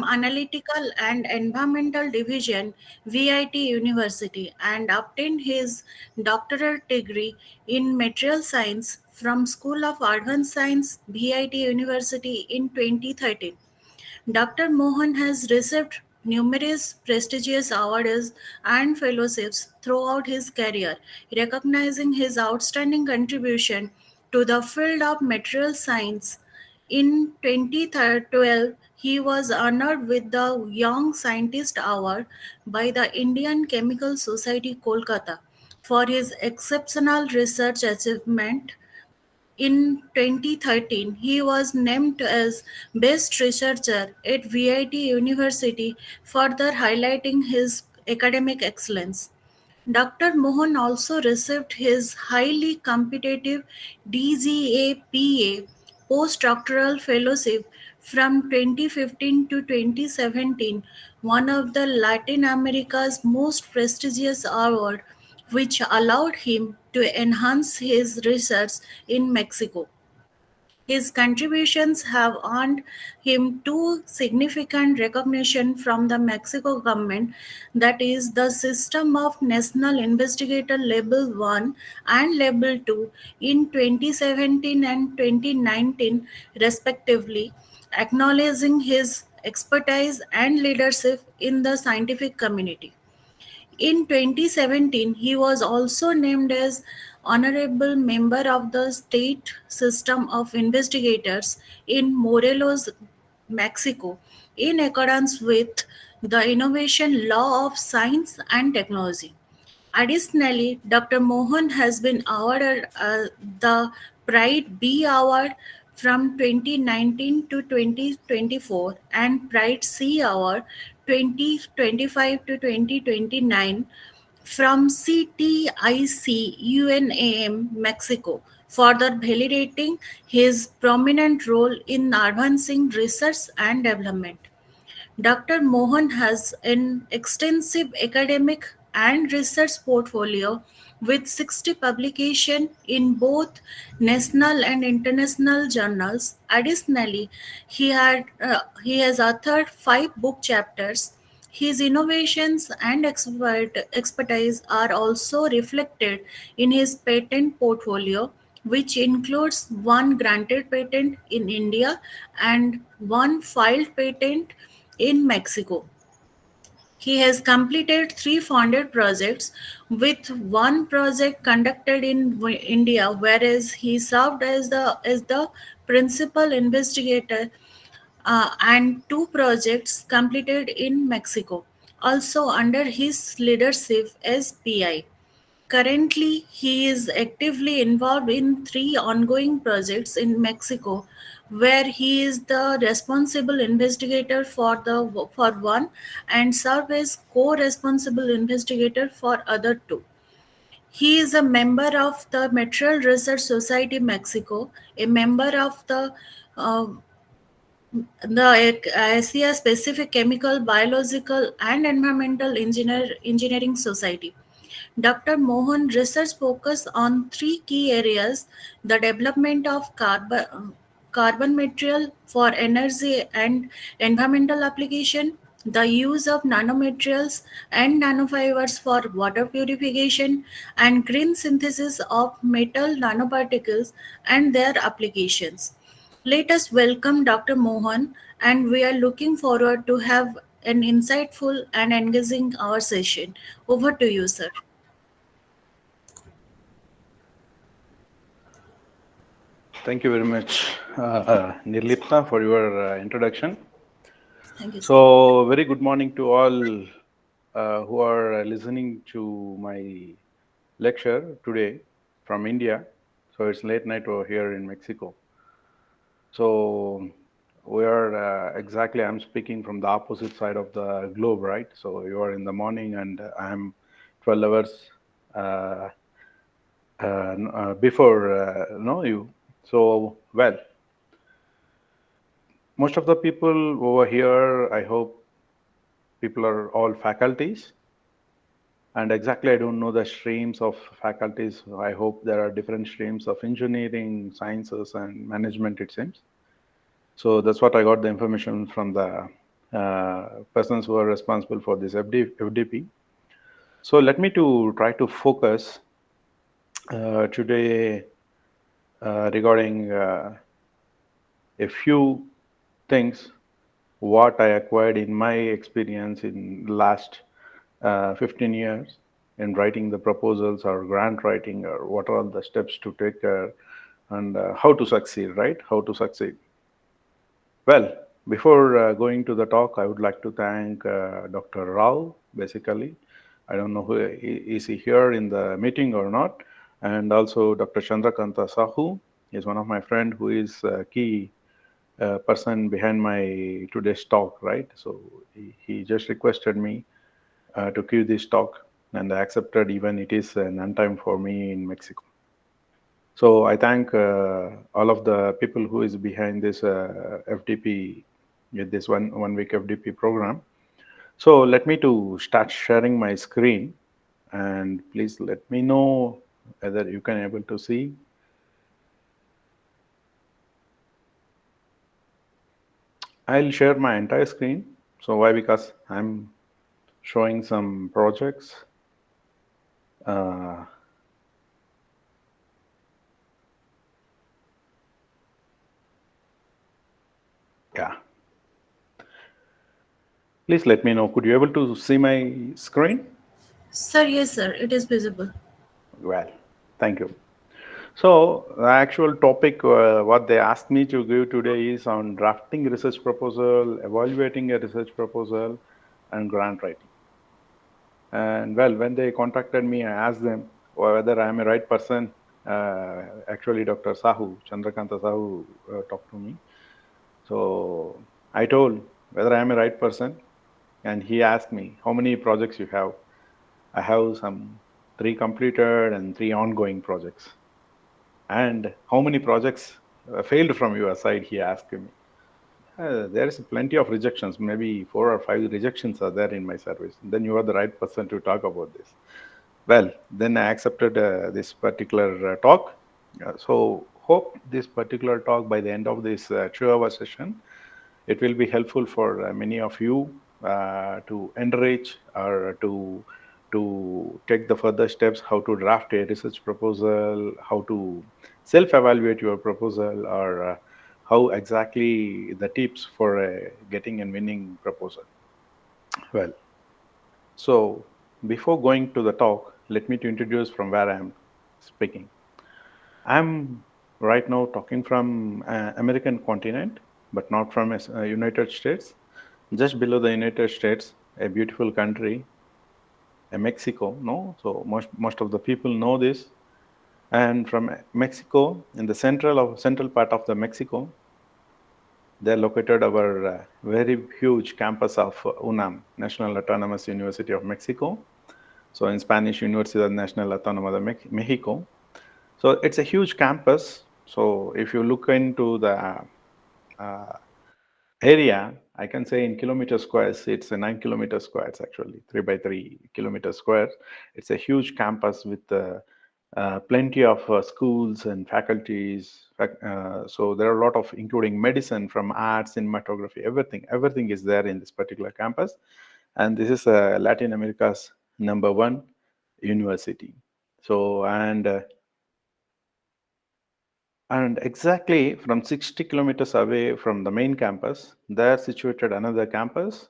Analytical and Environmental Division, VIT University, and obtained his doctorate degree in Material Science from School of Advanced Science, VIT University in 2013. Dr. Mohan has received numerous prestigious awards and fellowships throughout his career, recognizing his outstanding contribution to the field of material science. In 2012, he was honored with the Young Scientist Award by the Indian Chemical Society, Kolkata, for his exceptional research achievement. In 2013, he was named as Best Researcher at VIT University, further highlighting his academic excellence. Dr. Mohan also received his highly competitive DGAPA postdoctoral fellowship from 2015 to 2017, one of the Latin America's most prestigious awards, which allowed him to enhance his research in Mexico. His contributions have earned him two significant recognition from the Mexico government, that is the system of National Investigator Level 1 and Level 2 in 2017 and 2019 respectively, acknowledging his expertise and leadership in the scientific community. In 2017, he was also named as honorable member of the State System of Investigators in Morelos, Mexico, in accordance with the Innovation Law of Science and Technology. Additionally, Dr. Mohan has been awarded the Pride B Award from 2019 to 2024 and Pride C Award 2025 to 2029 from CTIC UNAM Mexico, further validating his prominent role in advancing research and development. Dr. Mohan has an extensive academic and research portfolio with 60 publications in both national and international journals. Additionally, he has authored 5 book chapters. His innovations and expertise are also reflected in his patent portfolio, which includes one granted patent in India and one filed patent in Mexico. He has completed 3 funded projects, with one project conducted in India, whereas he served as the principal investigator, and 2 projects completed in Mexico, also under his leadership as PI. Currently, he is actively involved in 3 ongoing projects in Mexico, where he is the responsible investigator for one and serves as co-responsible investigator for other 2. He is a member of the Material Research Society Mexico, a member of uh, the Asia Pacific Chemical, Biological, and Engineering Society. Dr. Mohan research focus on 3 key areas: the development of carbon material for energy and environmental application, the use of nanomaterials and nanofibers for water purification, and green synthesis of metal nanoparticles and their applications. Let us welcome Dr. Mohan, and we are looking forward to have an insightful and engaging our session. Over to you, sir. Thank you very much, Nirlipta, for your introduction. Thank you, sir. So, very good morning to all who are listening to my lecture today from India. So, it's late night over here in Mexico. So, we are exactly, I'm speaking from the opposite side of the globe, right? So, you are in the morning and I'm 12 hours before you. So, well, most of the people over here, I hope people are all faculties. And exactly, I don't know the streams of faculties. I hope there are different streams of engineering, sciences, and management, it seems. So that's what I got the information from the persons who are responsible for this FDP. So let me to try to focus today regarding a few things what I acquired in my experience in last 15 years in writing the proposals or grant writing or what are the steps to take and how to succeed, right? How to succeed. Well, before going to the talk, I would like to thank Dr. Rao, basically. I don't know who is he here in the meeting or not. And also Dr. Chandrakanta Sahu is one of my friend who is a key person behind my today's talk, right? So he just requested me to give this talk and I accepted even it is an untime for me in Mexico. So I thank all of the people who is behind this FDP, this one week FDP program. So let me to start sharing my screen, and please let me know whether you can able to see. I'll share my entire screen. So why? Because I'm showing some projects. Uh, yeah, please let me know. Could you able to see my screen? Sir, yes, sir, it is visible. Well, thank you. So the actual topic, what they asked me to give today is on drafting research proposal, evaluating a research proposal, and grant writing. And well, when they contacted me, I asked them whether I am a right person. Actually, Dr. Sahu, Chandrakanta Sahu, talked to me. So I told whether I am a right person, and he asked me how many projects you have. I have some three completed and three ongoing projects. And how many projects failed from your side? He asked me. There is plenty of rejections. Maybe 4 or 5 rejections are there in my service. Then you are the right person to talk about this. Well, then I accepted this particular talk. So hope this particular talk by the end of this 2 hour session, it will be helpful for many of you to enrich or to take the further steps, how to draft a research proposal, how to self-evaluate your proposal, or how exactly the tips for getting and winning proposal. Well, so before going to the talk, let me to introduce from where I am speaking. I'm right now talking from American continent, but not from United States. Just below the United States, a beautiful country, Mexico. No, so most of the people know this. And from Mexico, in the central part of the Mexico, they're located our very huge campus of UNAM, National Autonomous University of Mexico. So in Spanish, Universidad Nacional Autónoma de Mexico. So it's a huge campus. So if you look into the uh, area, I can say in kilometer squares, it's a 9 kilometer squares actually, 3 by 3 kilometer squares. It's a huge campus with plenty of schools and faculties. So there are a lot of, including medicine, from arts, cinematography, everything is there in this particular campus. And this is Latin America's #1 university. So and exactly from 60 kilometers away from the main campus, there situated another campus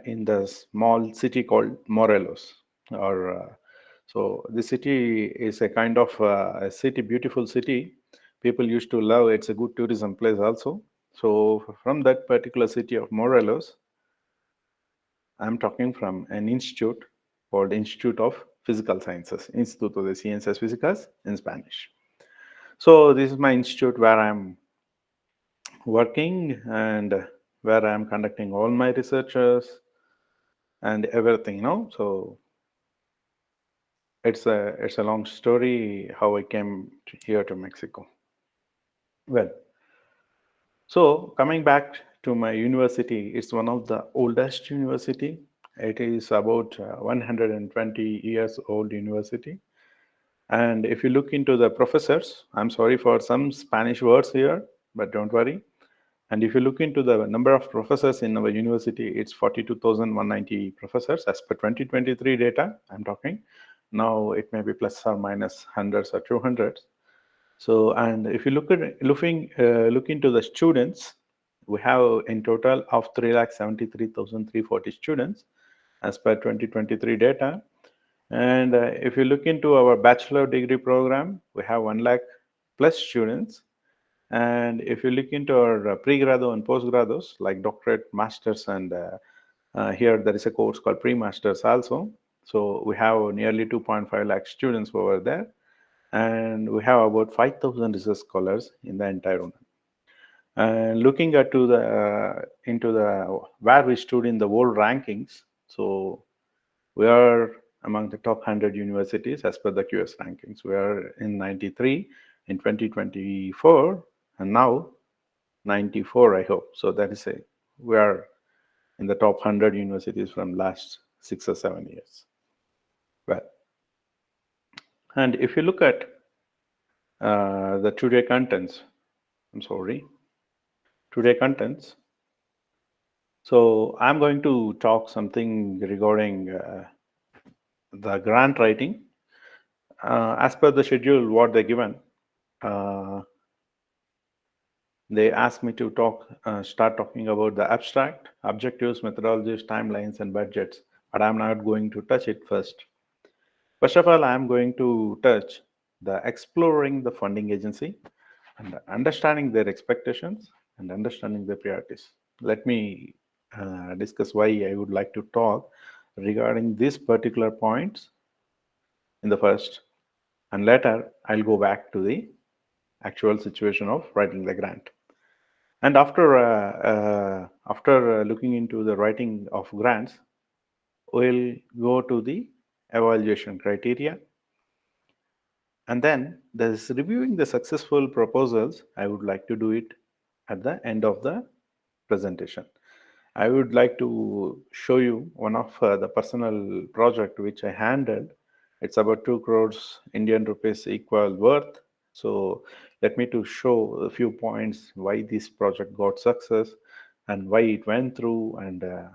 in the small city called Morelos. Or so the city is a kind of a city, beautiful city. People used to love. It's a good tourism place also. So from that particular city of Morelos, I'm talking from an institute called Institute of Physical Sciences, Instituto de Ciencias Físicas in Spanish. So this is my institute where I'm working and where I'm conducting all my researches and everything, So it's a long story how I came here to Mexico. Well, so coming back to my university, it's one of the oldest university. It is about 120 years old university. And if you look into the professors, I'm sorry for some Spanish words here, but don't worry. And if you look into the number of professors in our university, it's 42,190 professors as per 2023 data. I'm talking now. It may be plus or minus hundreds or 200s. So, and if you look into the students, we have in total of 3,73,340 students as per 2023 data. And if you look into our bachelor degree program, we have 1 lakh plus students. And if you look into our pre-grado and post-grados, like doctorate, masters, and here there is a course called pre-masters also. So we have nearly 2.5 lakh students over there, and we have about 5,000 research scholars in the entire one. And looking at to the into the where we stood in the world rankings, so we are among the top 100 universities as per the QS rankings. We are in 93 in 2024, and now 94, I hope. So that is a we are in the top 100 universities from last 6 or 7 years. Well, and if you look at the today contents, I'm sorry, today contents. So I'm going to talk something regarding the grant writing. As per the schedule, what they given, uh, they asked me to start talking about the abstract, objectives, methodologies, timelines, and budgets. But I'm not going to touch it first. First of all, I'm going to touch the exploring the funding agency and understanding their expectations and understanding their priorities. Let me discuss why I would like to talk regarding these particular points in the first, and later I'll go back to the actual situation of writing the grant. And after looking into the writing of grants, we'll go to the evaluation criteria. And then there's reviewing the successful proposals. I would like to do it at the end of the presentation. I would like to show you one of the personal project which I handled. It's about 2 crores Indian rupees equal worth. So let me to show a few points why this project got success and why it went through. And the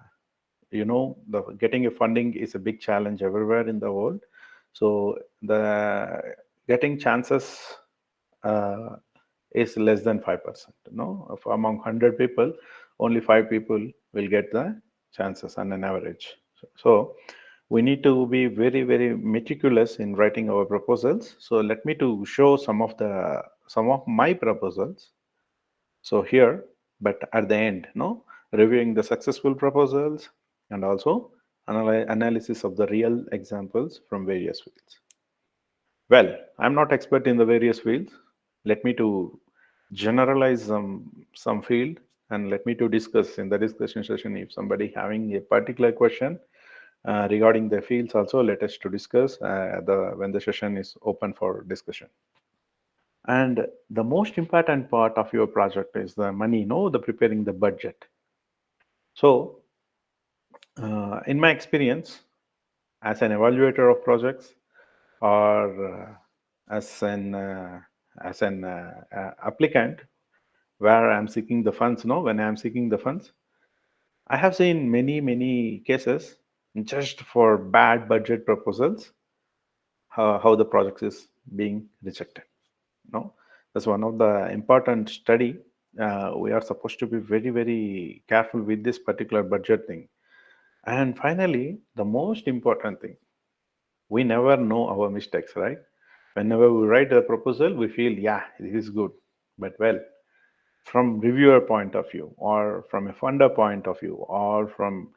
getting a funding is a big challenge everywhere in the world. So the getting chances uh, is less than 5%. Among 100 people, only 5 people will get the chances on an average. So we need to be very, very meticulous in writing our proposals. So let me to show some of my proposals. So here, but at the end, reviewing the successful proposals and also analysis of the real examples from various fields. Well, I'm not expert in the various fields. Let me to generalize some field, and let me to discuss in the discussion session. If somebody having a particular question regarding the fields, also let us to discuss when the session is open for discussion. And the most important part of your project is the money, the preparing the budget. So, in my experience, as an evaluator of projects or as an applicant, where I'm seeking the funds, when I'm seeking the funds, I have seen many cases just for bad budget proposals, how the project is being rejected. No, that's one of the important study. We are supposed to be very careful with this particular budget thing. And finally, the most important thing, we never know our mistakes, right? Whenever we write a proposal, we feel, yeah, this is good. But well, from reviewer point of view, or from a funder point of view, or from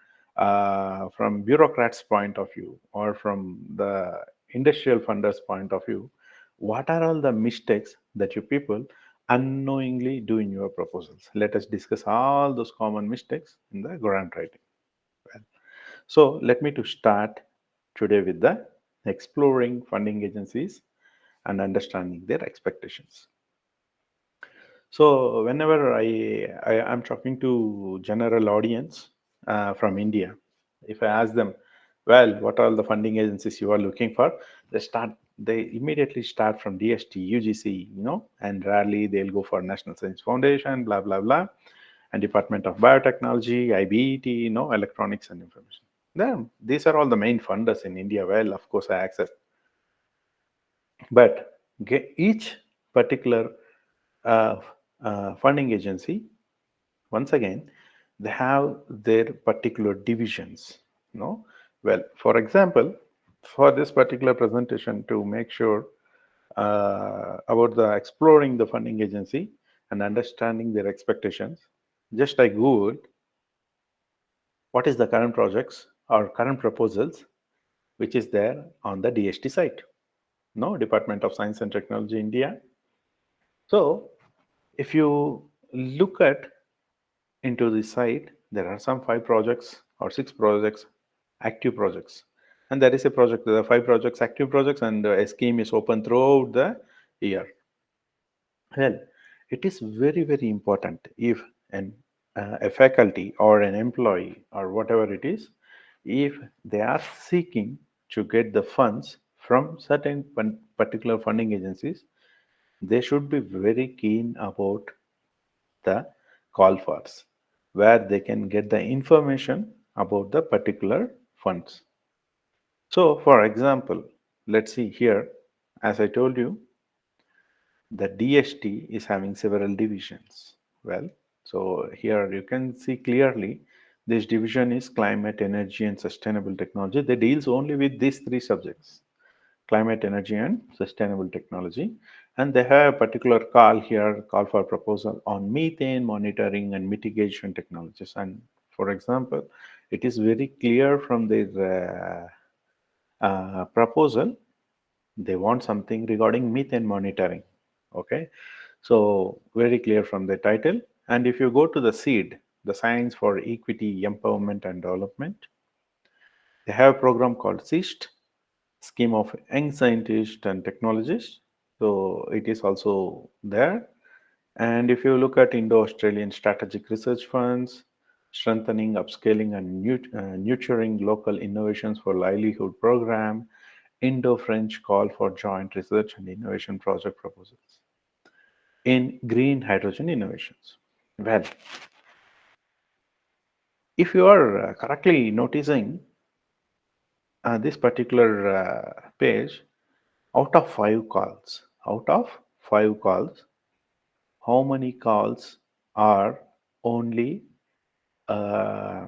bureaucrats point of view, or from the industrial funders point of view, what are all the mistakes that you people unknowingly do in your proposals? Let us discuss all those common mistakes in the grant writing. Well, so let me to start today with the exploring funding agencies and understanding their expectations. So whenever I am talking to general audience from India, if I ask them, well, what are the funding agencies you are looking for? They immediately start from DST, UGC, and rarely they'll go for National Science Foundation, blah blah blah. and Department of Biotechnology, IBET, Electronics and Information. Then these are all the main funders in India. Well, of course, I accept, but each particular uh, funding agency, once again, they have their particular divisions. Well, for example, for this particular presentation, to make sure about the exploring the funding agency and understanding their expectations, just I googled what is the current projects or current proposals which is there on the DST site, no, Department of Science and Technology India. So if you look at into the site, there are some 5 projects or 6 projects, active projects, and there is a project. There are 5 projects, active projects, and a scheme is open throughout the year. Well, it is very, very important if a faculty or an employee or whatever it is, if they are seeking to get the funds from certain particular funding agencies, they should be very keen about the call fors, where they can get the information about the particular funds. So, for example, let's see here, as I told you, the DST is having several divisions. Well, so here you can see clearly this division is climate, energy, and sustainable technology. They deals only with these 3 subjects: climate, energy, and sustainable technology. And they have a particular call here, call for proposal on methane monitoring and mitigation technologies. And for example, it is very clear from their proposal, they want something regarding methane monitoring. Okay, so very clear from the title. And if you go to the seed, the Science for Equity, Empowerment and Development, they have a program called SIST, Scheme of Young Scientists and Technologists. So it is also there. And if you look at Indo-Australian Strategic Research Funds, strengthening, upscaling, and nurturing local innovations for livelihood program, Indo-French call for joint research and innovation project proposals in green hydrogen innovations. Well, if you are correctly noticing this particular page, out of 5 calls, how many calls are only, uh,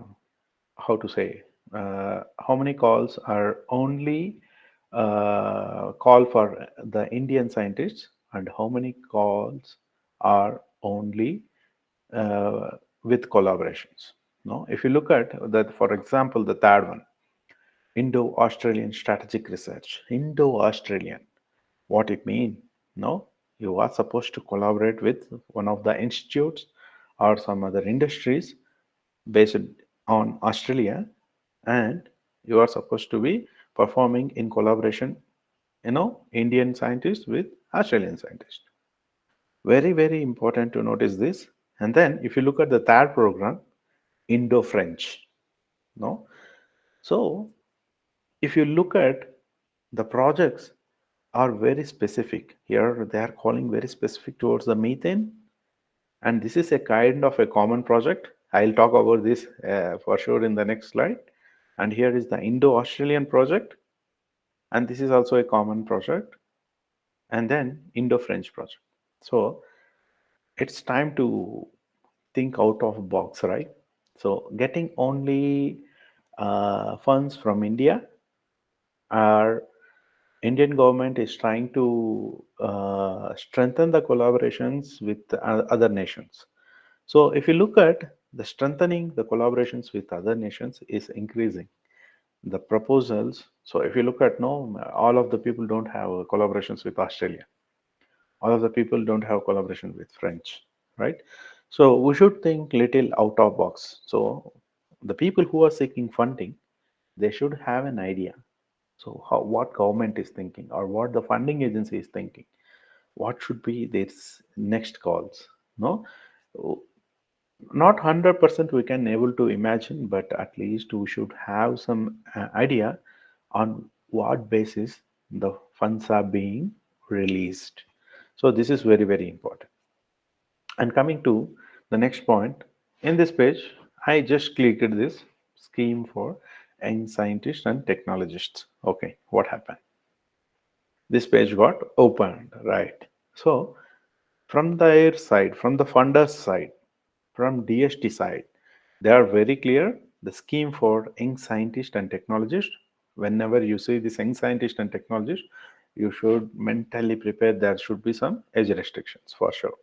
how to say, how many calls are only call for the Indian scientists, and how many calls are only uh, with collaborations? No, if you look at that, for example, the third one, Indo-Australian strategic research. Indo-Australian, what it mean? No, you are supposed to collaborate with one of the institutes or some other industries based on Australia, and you are supposed to be performing in collaboration, Indian scientists with Australian scientists. Very, very important to notice this. And then if you look at the third program, Indo-French, no. So if you look at the projects are very specific. Here they are calling very specific towards the methane, and this is a kind of a common project. I'll talk about this for sure in the next slide. And here is the Indo-Australian project, and this is also a common project, and then Indo-French project. So it's time to think out of box, right? So getting only funds from India, our Indian government is trying to strengthen the collaborations with other nations. So if you look at the strengthening the collaborations with other nations is increasing. The proposals. So if you look at, no, all of the people don't have collaborations with Australia. All of the people don't have collaboration with French, right? So we should think little out of box. So the people who are seeking funding, they should have an idea. So how, what government is thinking, or what the funding agency is thinking, what should be its next calls. No, not 100% we can able to imagine, but at least we should have some idea on what basis the funds are being released. So this is very, very important. And coming to the next point, In this page, I just clicked this scheme for young scientists and technologists. Okay, what happened? This page got opened, right? So from their side, from the funders side, from DST side, they are very clear. The scheme for young scientist and technologist. Whenever you see this young scientist and technologist, you should mentally prepare there should be some age restrictions for sure.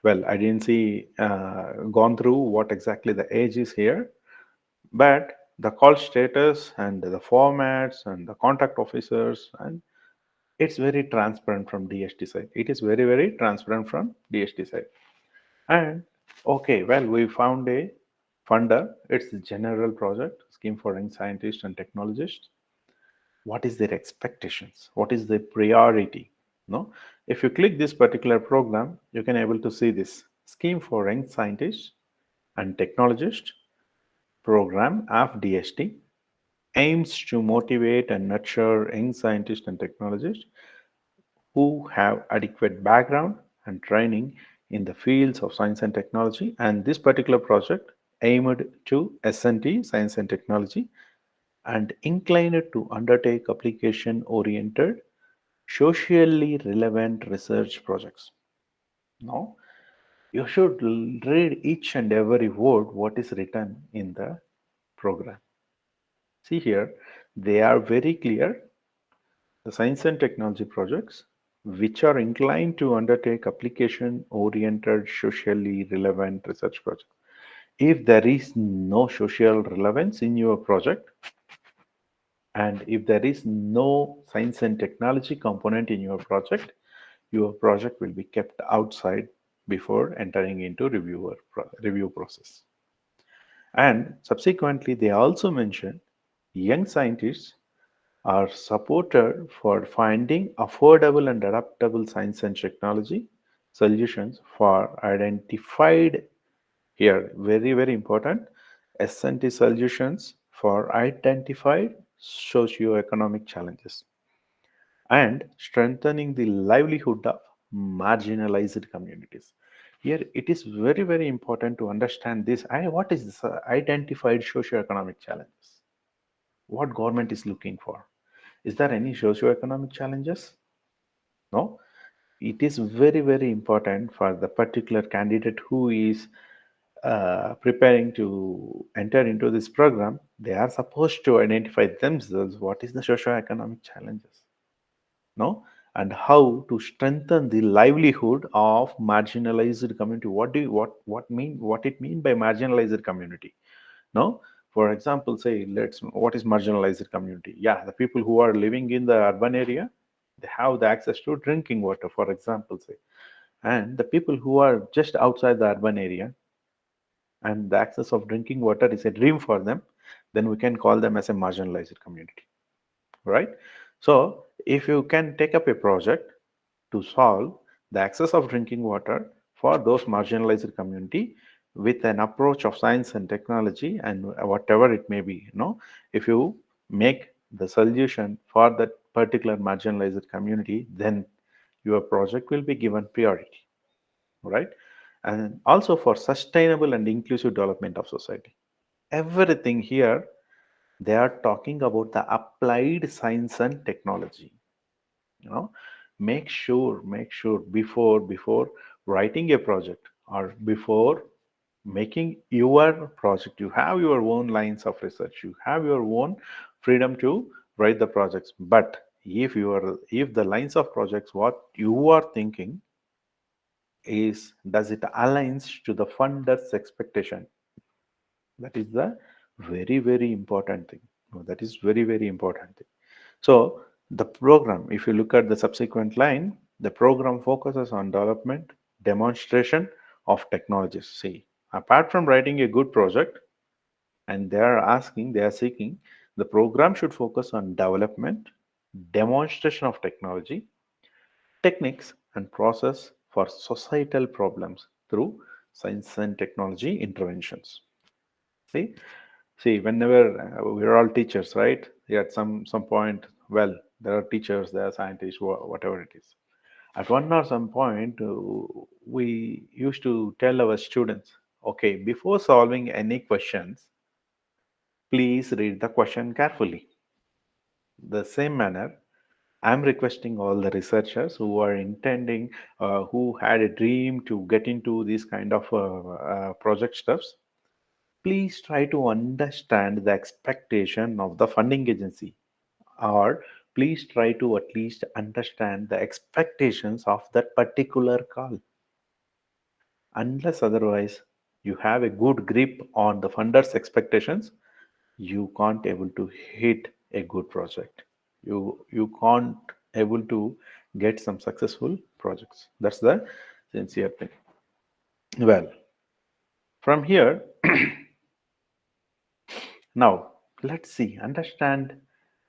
Well, I didn't see gone through what exactly the age is here, but the call status and the formats and the contact officers, and it's very transparent from DST side. It is very, very transparent from DST side. And okay, well, we found a funder. It's the general project scheme for young scientists and technologists. What is their expectations? What is their priority? No, if you click this particular program, you can able to see this scheme for young scientists and technologists program FDST aims to motivate and nurture young scientists and technologists who have adequate background and training in the fields of science and technology. And this particular project aimed to SNT, science and technology, and inclined to undertake application oriented, socially relevant research projects. Now, you should read each and every word what is written in the program. See here, they are very clear. The science and technology projects which are inclined to undertake application oriented, socially relevant research projects. If there is no social relevance in your project, and if there is no science and technology component in your project will be kept outside before entering into review process. And subsequently, they also mention young scientists are supported for finding affordable and adaptable science and technology solutions for identified here very very important S&T solutions for identified socio-economic challenges and strengthening the livelihood of marginalized communities. Here it is very very important to understand this. What is this identified socio-economic challenges? What government is looking for? Is there any socio-economic challenges? No. It is very, very important for the particular candidate who is preparing to enter into this program. They are supposed to identify themselves what is the socio-economic challenges, no, and how to strengthen the livelihood of marginalized community. What it mean by marginalized community? No, for example, say let's what is marginalized community? Yeah, the people who are living in the urban area, they have the access to drinking water, for example, say, and the people who are just outside the urban area and the access of drinking water is a dream for them, then we can call them as a marginalized community, right? So if you can take up a project to solve the access of drinking water for those marginalized community with an approach of science and technology and whatever it may be, if you make the solution for that particular marginalized community, then your project will be given priority, right? And also for sustainable and inclusive development of society. Everything here, they are talking about the applied science and technology. you know make sure before writing a project or before making your project, you have your own lines of research, you have your own freedom to write the projects. But if the lines of projects what you are thinking is, does it aligns to the funder's expectation? That is the very very important thing. That is very very important thing. So the program, if you look at the subsequent line, the program focuses on development, demonstration of technologies. See, apart from writing a good project, and they are seeking, the program should focus on development, demonstration of technology, techniques, and process for societal problems through science and technology interventions. See, see, whenever we're all teachers, right? At some point, well, there are teachers, there are scientists, whatever it is. At one or some point, we used to tell our students, Okay, before solving any questions, please read the question carefully. The same manner, I'm requesting all the researchers who are intending, who had a dream to get into these kind of project stuffs, please try to understand the expectation of the funding agency, or please try to at least understand the expectations of that particular call. Unless otherwise you have a good grip on the funders' expectations, you can't able to hit a good project. You can't able to get some successful projects. That's the sincere thing. Well, from here, now let's see, understand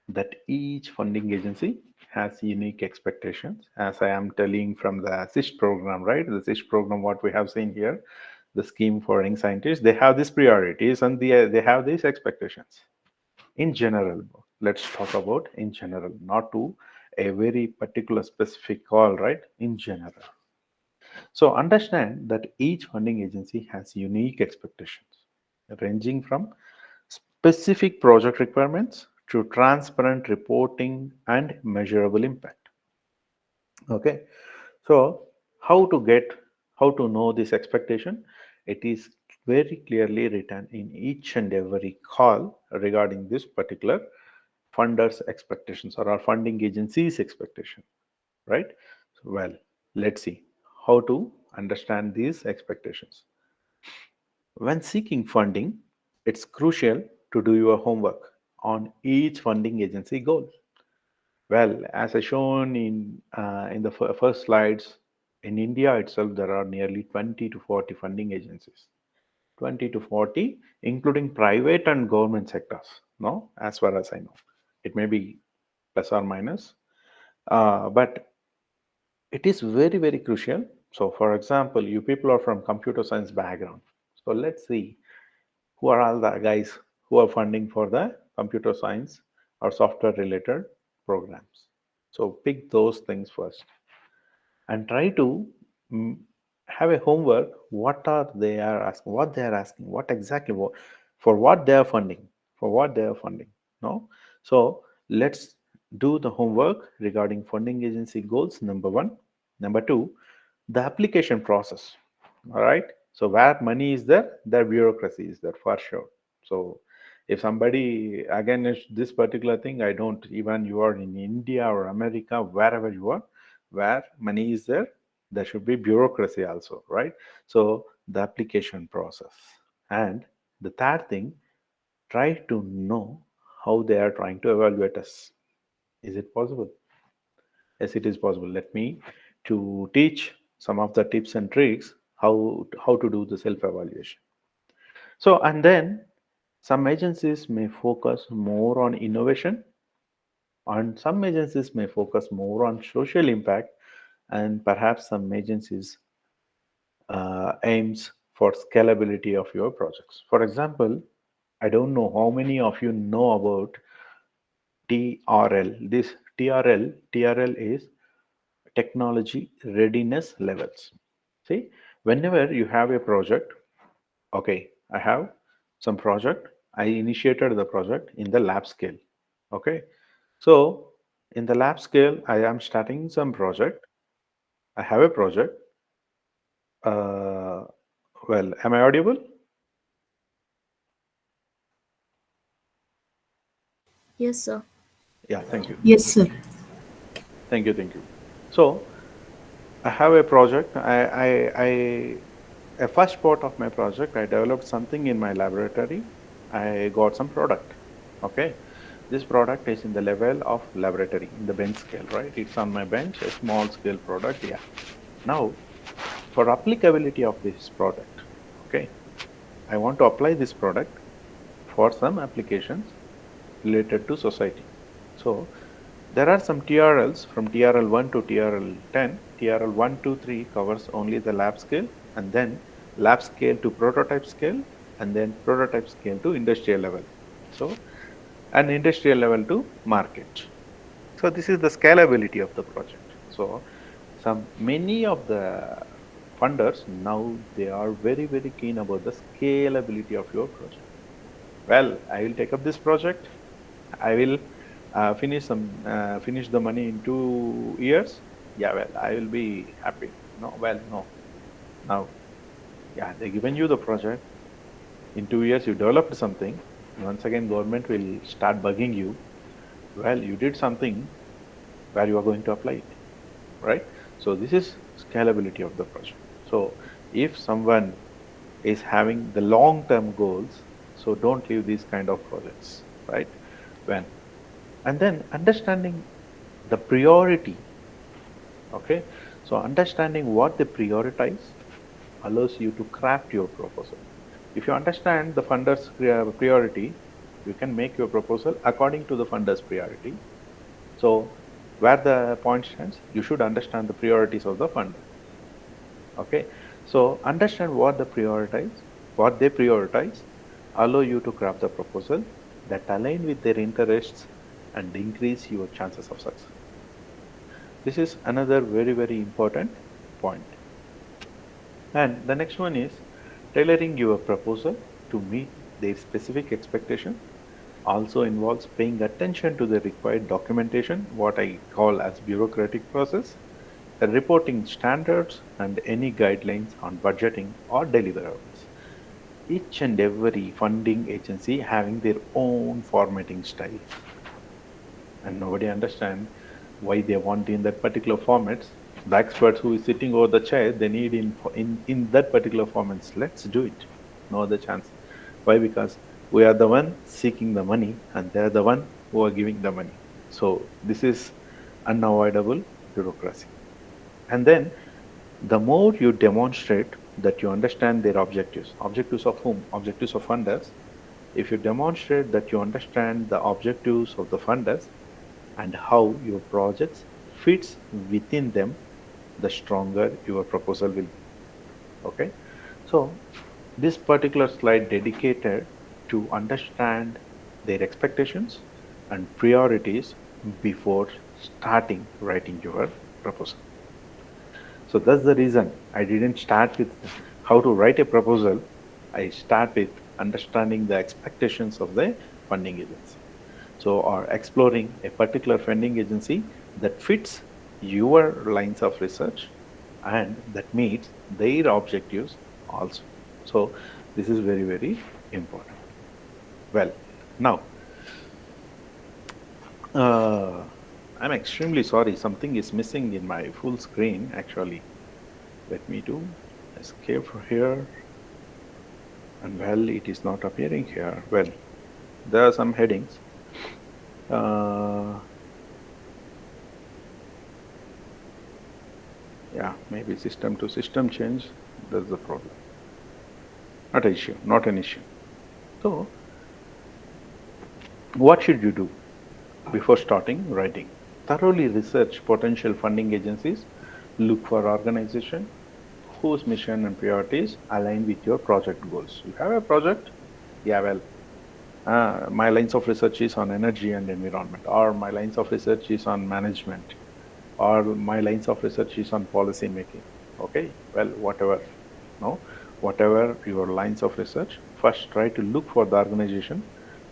that each funding agency has unique expectations. As I am telling from the assist program, right? The assist program, what we have seen here, the scheme for young scientists, they have these priorities and they have these expectations. In general, let's talk about in general, not to a very particular specific call, right? In general. So understand that each funding agency has unique expectations, ranging from specific project requirements to transparent reporting and measurable impact. Okay, so how to know this expectation? It is very clearly written in each and every call regarding this particular funders' expectations or our funding agency's expectation, right? So, well, let's see how to understand these expectations. When seeking funding, it's crucial to do your homework on each funding agency goal. Well, as I shown in the first slides, in India itself there are nearly 20 to 40 funding agencies. 20 to 40, including private and government sectors. No, as far as I know, it may be plus or minus, but it is very very crucial. So, for example, you people are from computer science background. So let's see who are all the guys who are funding for the computer science or software related programs. So pick those things first and try to mm, have a homework. What are they are asking? What they are asking? What exactly for what they are funding? For what they are funding? No. So let's do the homework regarding funding agency goals. Number one. Number two, the application process. All right. So where money is there, there bureaucracy is there for sure. So if somebody again is this particular thing, I don't, even you are in India or America, wherever you are, where money is there, there should be bureaucracy also, right? So the application process. And the third thing, try to know how they are trying to evaluate us. Is it possible? Yes, it is possible. Let me to teach some of the tips and tricks how to do the self evaluation. So and then some agencies may focus more on innovation, and some agencies may focus more on social impact, and perhaps some agencies aims for scalability of your projects. For example, I don't know how many of you know about TRL. This TRL is technology readiness levels. See, whenever you have a project, okay, I have some project, I initiated the project in the lab scale. Okay, so in the lab scale, I am starting some project. I have a project. Uh, well, am I audible? Yes, sir. Yeah, thank you. Yes, sir. Thank you, thank you. So I have a project. A first part of my project, I developed something in my laboratory. I got some product. Okay, this product is in the level of laboratory in the bench scale, right? It's on my bench, a small scale product. Yeah. Now, for applicability of this product, okay, I want to apply this product for some applications related to society. So there are some TRLs from TRL1 to TRL10. TRL1 to 3 covers only the lab scale, and then lab scale to prototype scale, and then prototype scale to industrial level. So, and industrial level to market. So this is the scalability of the project. So some many of the funders, now they are very, very keen about the scalability of your project. Well, I will take up this project. I will finish the money in 2 years. Yeah, well, I will be happy. No, well, no. Now, yeah, they given you the project. In 2 years, you developed something. Once again, government will start bugging you. Well, you did something where you are going to apply it, right? So this is scalability of the project. So if someone is having the long-term goals, so don't leave these kind of projects, right? When and then understanding the priority, okay? So understanding what they prioritize allows you to craft your proposal. If you understand the funders' priority, you can make your proposal according to the funders' priority. So where the point stands, you should understand the priorities of the funder. Okay, so understand what they prioritize, allow you to craft the proposal that align with their interests and increase your chances of success. This is another very, very important point. And the next one is tailoring your proposal to meet their specific expectation. Also involves paying attention to the required documentation, what I call as bureaucratic process, reporting standards, and any guidelines on budgeting or deliverables. Each and every funding agency having their own formatting style, and nobody understand why they want in that particular formats. The experts who is sitting over the chair, they need in that particular formats. Let's do it. No other chance. Why? Because we are the one seeking the money, and they are the one who are giving the money. So this is unavoidable bureaucracy. And then the more you demonstrate that you understand their objectives of whom? Objectives of funders. If you demonstrate that you understand the objectives of the funders and how your projects fits within them, the stronger your proposal will be. Okay, so this particular slide dedicated to understand their expectations and priorities before starting writing your proposal. So that's the reason I didn't start with how to write a proposal. I start with understanding the expectations of the funding agency. So, or exploring a particular funding agency that fits your lines of research and that meets their objectives also. So, this is very, very important. Well, now, uh, I'm extremely sorry. Something is missing in my full screen actually. Let me do escape from here. And well, it is not appearing here. Well, there are some headings. Uh, yeah, maybe system to system change. That's the problem. Not an issue. Not an issue. So, what should you do before starting writing? Thoroughly research potential funding agencies. Look for organization whose mission and priorities align with your project goals. You have a project? Yeah, well, my lines of research is on energy and environment, or my lines of research is on management, or my lines of research is on policy making. Okay, well, whatever, no, whatever your lines of research, first try to look for the organization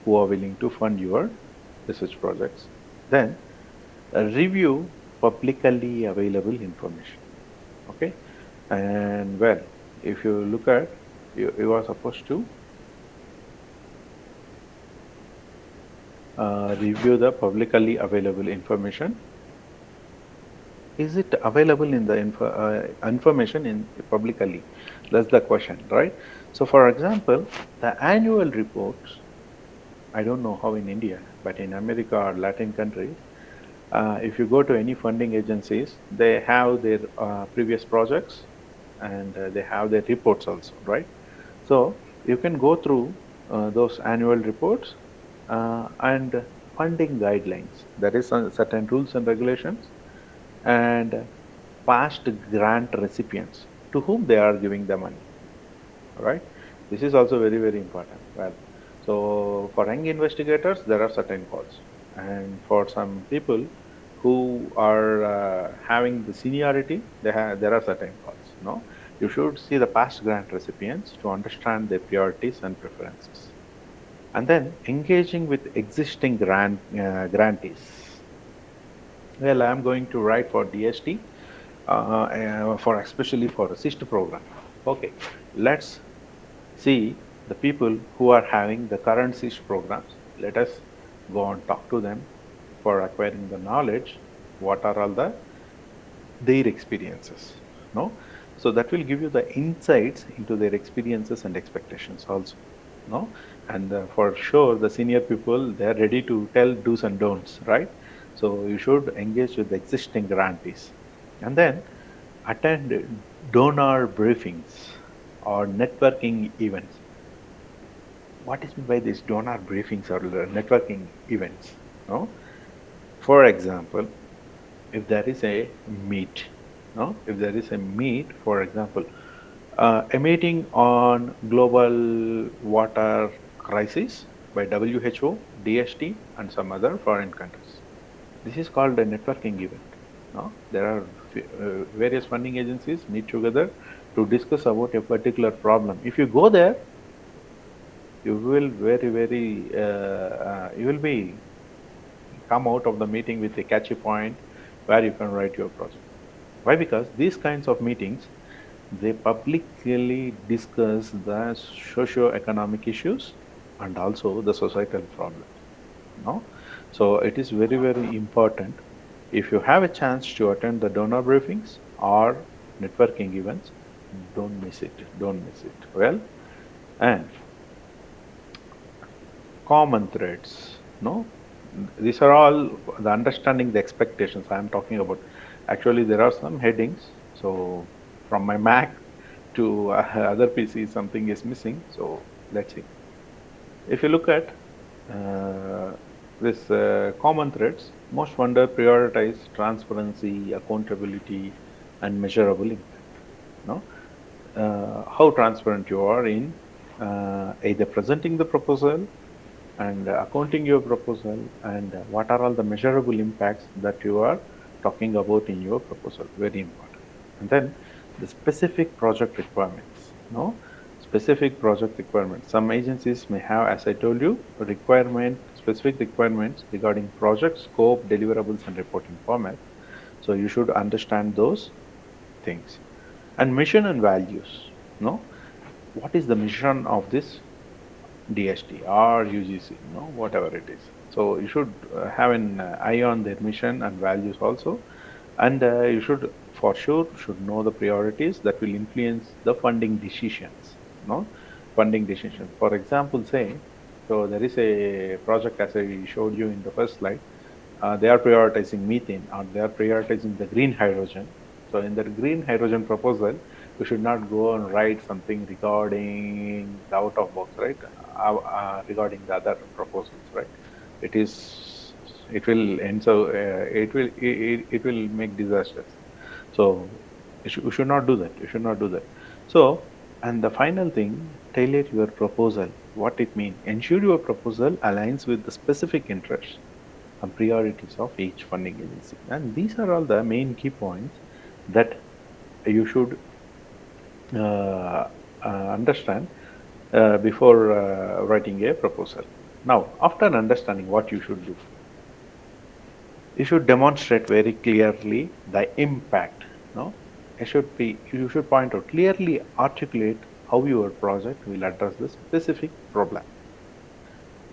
who are willing to fund your research projects. Then review publicly available information. Okay, and well, if you look at, you are supposed to review the publicly available information. Is it available in the information in publicly? That's the question, right? So, for example, the annual reports. I don't know how in India, but in America or Latin countries, if you go to any funding agencies, they have their previous projects and they have their reports also, right? So you can go through those annual reports and funding guidelines. There is certain rules and regulations and past grant recipients to whom they are giving the money. All right. This is also very, very important. Well, so for young investigators, there are certain calls, and for some people who are having the seniority, there are certain calls. No, You should see the past grant recipients to understand their priorities and preferences. And then engaging with existing grantees. Well, I'm going to write for DST, for especially for a SIST program. Okay, let's see the people who are having the current SIST programs. Let us go and talk to them for acquiring the knowledge. What are all their experiences? No, so that will give you the insights into their experiences and expectations also. No, and for sure, the senior people, they are ready to tell do's and don'ts, right? So you should engage with the existing grantees, and then attend donor briefings or networking events. What is meant by these donor briefings or networking events? No, for example, if there is a meet, no, if there is a meet, for example, a meeting on global water crisis by WHO, DST, and some other foreign countries. This is called a networking event. No, there are various funding agencies meet together to discuss about a particular problem. If you go there, you will you will be come out of the meeting with a catchy point where you can write your project. Why? Because these kinds of meetings, they publicly discuss the socio-economic issues and also the societal problems. No, so it is very important. If you have a chance to attend the donor briefings or networking events, don't miss it. Don't miss it. Well, and common threads. No, these are all the understanding the expectations I am talking about. Actually, there are some headings. So from my Mac to other PC, something is missing. So let's see. If you look at this common threads, most funder prioritize transparency, accountability, and measurable impact. No, how transparent you are in either presenting the proposal and accounting your proposal, and what are all the measurable impacts that you are talking about in your proposal. Very important. And then the specific project requirements. No, specific project requirements. Some agencies may have, as I told you, specific requirements regarding project scope, deliverables, and reporting format. So you should understand those things. And mission and values. No, what is the mission of this DST or UGC, whatever it is. So you should have an eye on their mission and values also, and you should for sure should know the priorities that will influence the funding decisions. No, funding decisions. For example, say, so there is a project as I showed you in the first slide. They are prioritizing methane or they are prioritizing the green hydrogen. So in the green hydrogen proposal, you should not go and write something regarding the out of box, right? Regarding the other proposals, right? It is, it will end, so it will make disasters. So you should not do that. You should not do that. So, and the final thing, tailor your proposal. What it means, ensure your proposal aligns with the specific interests and priorities of each funding agency. And these are all the main key points that you should uh, understand before writing a proposal. Now, after understanding what you should do, you should demonstrate very clearly the impact. No, you should point out clearly articulate how your project will address the specific problem.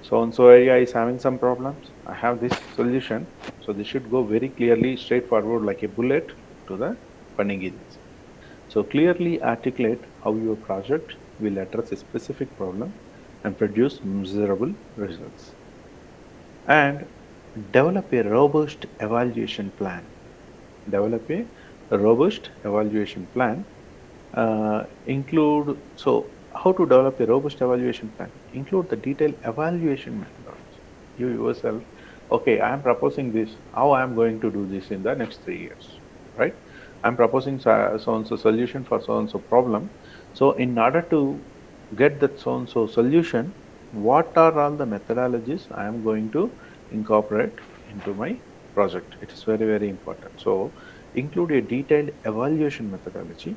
So and so area is having some problems. I have this solution. So this should go very clearly, straightforward, like a bullet to the funding agency. So clearly articulate how your project will address a specific problem and produce measurable results. And develop a robust evaluation plan. Develop a robust evaluation plan. Include, so how to develop a robust evaluation plan? Include the detailed evaluation methodology. You yourself, okay, I am proposing this. How I am going to do this in the next 3 years, right? I'm proposing so and so solution for so and so problem. So in order to get that so and so solution, what are all the methodologies I am going to incorporate into my project? It is very important. So include a detailed evaluation methodology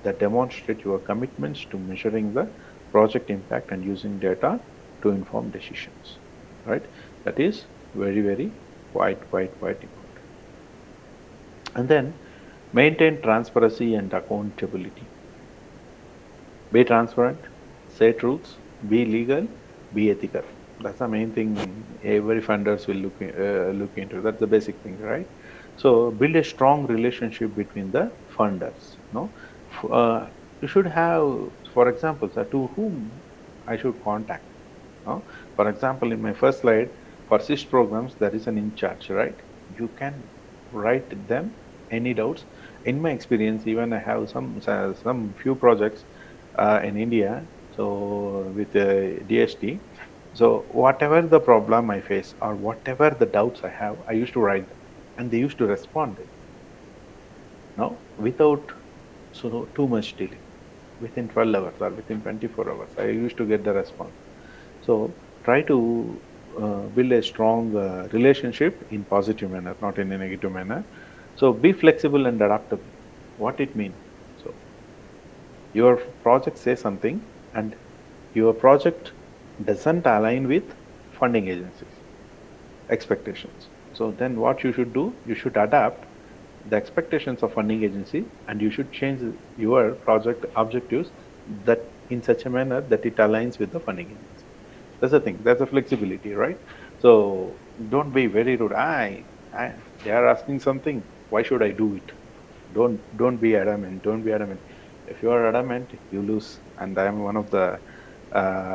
that demonstrate your commitments to measuring the project impact and using data to inform decisions. Right? That is very, very quite important. And then maintain transparency and accountability. Be transparent, say truths, be legal, be ethical. That's the main thing every funders will look into. That's the basic thing, right? So build a strong relationship between the funders. No, you should have, for example, sir, to whom I should contact. No? For example, in my first slide, for SIS programs, there is an in charge, right? You can write them any doubts. In my experience, even I have some few projects in India. So with DST, so whatever the problem I face or whatever the doubts I have, I used to write them, and they used to respond it. No, without too much delay. Within 12 hours or within 24 hours, I used to get the response. So try to build a strong relationship in positive manner, not in a negative manner. So be flexible and adaptable. What it means? So your project says something, and your project doesn't align with funding agencies expectations. So then what you should do, you should adapt the expectations of funding agency, and you should change your project objectives that in such a manner that it aligns with the funding agency. That's the thing. That's a flexibility, right? So don't be very rude. They are asking something. Why should I do it? Don't be adamant. Don't be adamant. If you are adamant, you lose. And I am one of the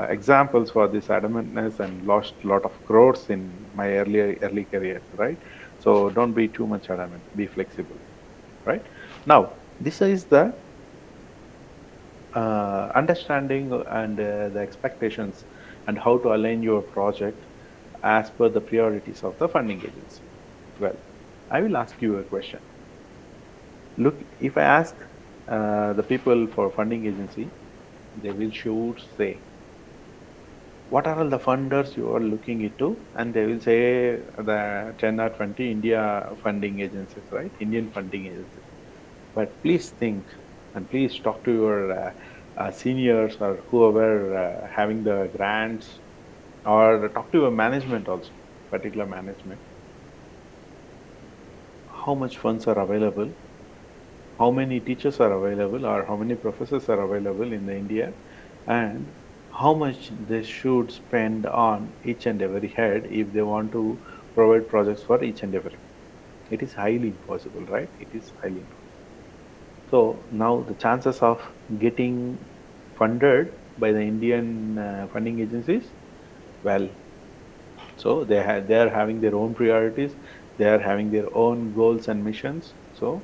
examples for this adamantness and lost a lot of crores in my early careers, right? So don't be too much adamant. Be flexible, right? Now this is the understanding and the expectations and how to align your project as per the priorities of the funding agency. Well, I will ask you a question. Look, if I ask the people for funding agency, they will sure say, what are all the funders you are looking into? And they will say the 10 or 20 India funding agencies, right? Indian funding agencies. But please think and please talk to your seniors or whoever having the grants, or talk to your management also, particular management. How much funds are available? How many teachers are available, or how many professors are available in the India, and how much they should spend on each and every head if they want to provide projects for each and every. It is highly impossible, right? It is highly impossible. So now the chances of getting funded by the Indian funding agencies, well, so they are having their own priorities, they are having their own goals and missions. So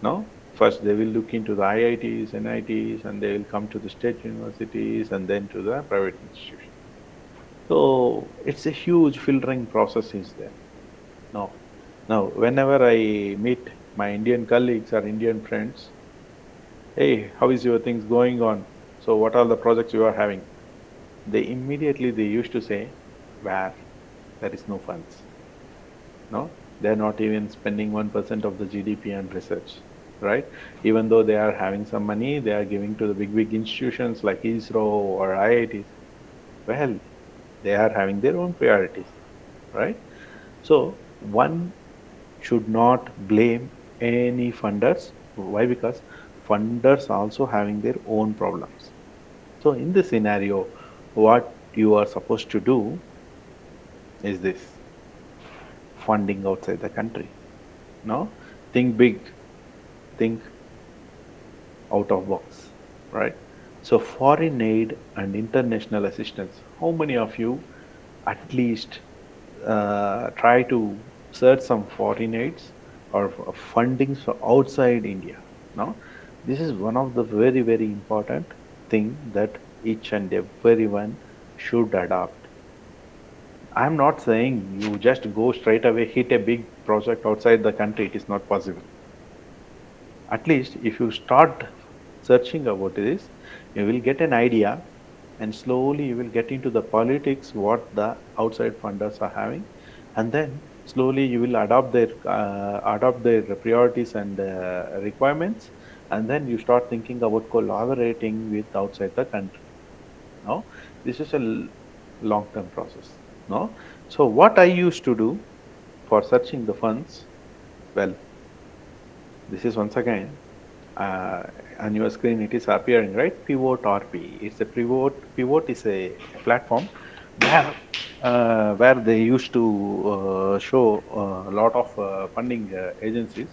now first they will look into the IITs, NITs, and they will come to the state universities and then to the private institutions. So it's a huge filtering process is there. Now, now whenever I meet my Indian colleagues or Indian friends, hey, how is your things going on? So what are the projects you are having? They immediately they used to say, where there is no funds. No, they're not even spending 1% of the GDP on research, right? Even though they are having some money, they are giving to the big institutions like ISRO or IITs. Well, they are having their own priorities, right? So one should not blame any funders. Why? Because funders also having their own problems. So in this scenario, what you are supposed to do is this: funding outside the country. No, think big, think out of box, right? So foreign aid and international assistance. How many of you at least try to search some foreign aids or fundings for outside India? Now, this is one of the very important thing that each and everyone should adopt. I'm not saying you just go straight away hit a big project outside the country. It is not possible. At least if you start searching about this, you will get an idea, and slowly you will get into the politics what the outside funders are having, and then slowly you will adopt their priorities and requirements, and then you start thinking about collaborating with outside the country. No, this is a long term process. No, so what I used to do for searching the funds, well, this is once again, uh, on your screen it is appearing, right? Pivot RP, it's a pivot is a platform where they used to show a lot of funding agencies,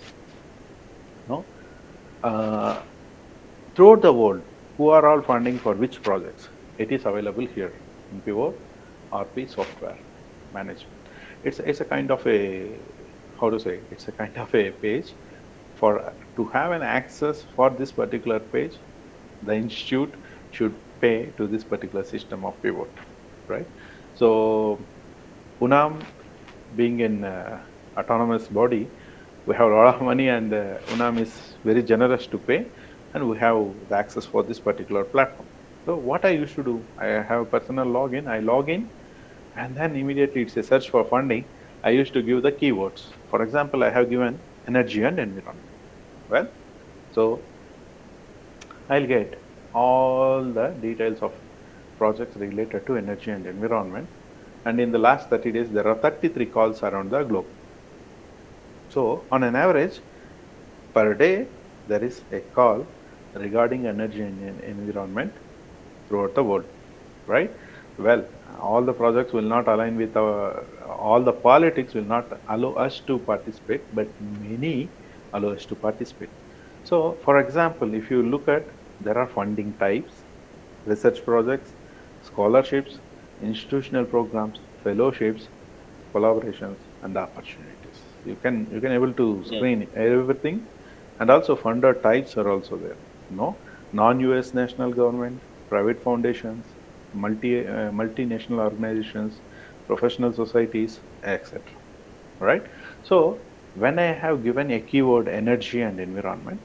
no, uh, throughout the world, who are all funding for which projects. It is available here in Pivot RP software management. It's a kind of a, how to say, it's a kind of a page for to have an access for this particular page. The institute should pay to this particular system of Pivot, right? So UNAM being an autonomous body, we have a lot of money, and UNAM is very generous to pay, and we have the access for this particular platform. So what I used to do, I have a personal login, I log in, and then immediately it's a search for funding. I used to give the keywords. For example, I have given energy and environment. Well, so I'll get all the details of projects related to energy and environment. And in the last 30 days, there are 33 calls around the globe. So, on an average, per day, there is a call regarding energy and environment throughout the world, right? Well, all the projects will not align with all the politics will not allow us to participate, but many allow us to participate. So, for example, if you look at, there are funding types, research projects, scholarships, institutional programs, fellowships, collaborations, and opportunities. You can able to Yes. screen everything, and also funder types are also there. No, non-US national government, private foundations, multinational organizations, professional societies, etc. Right. So when I have given a keyword energy and environment,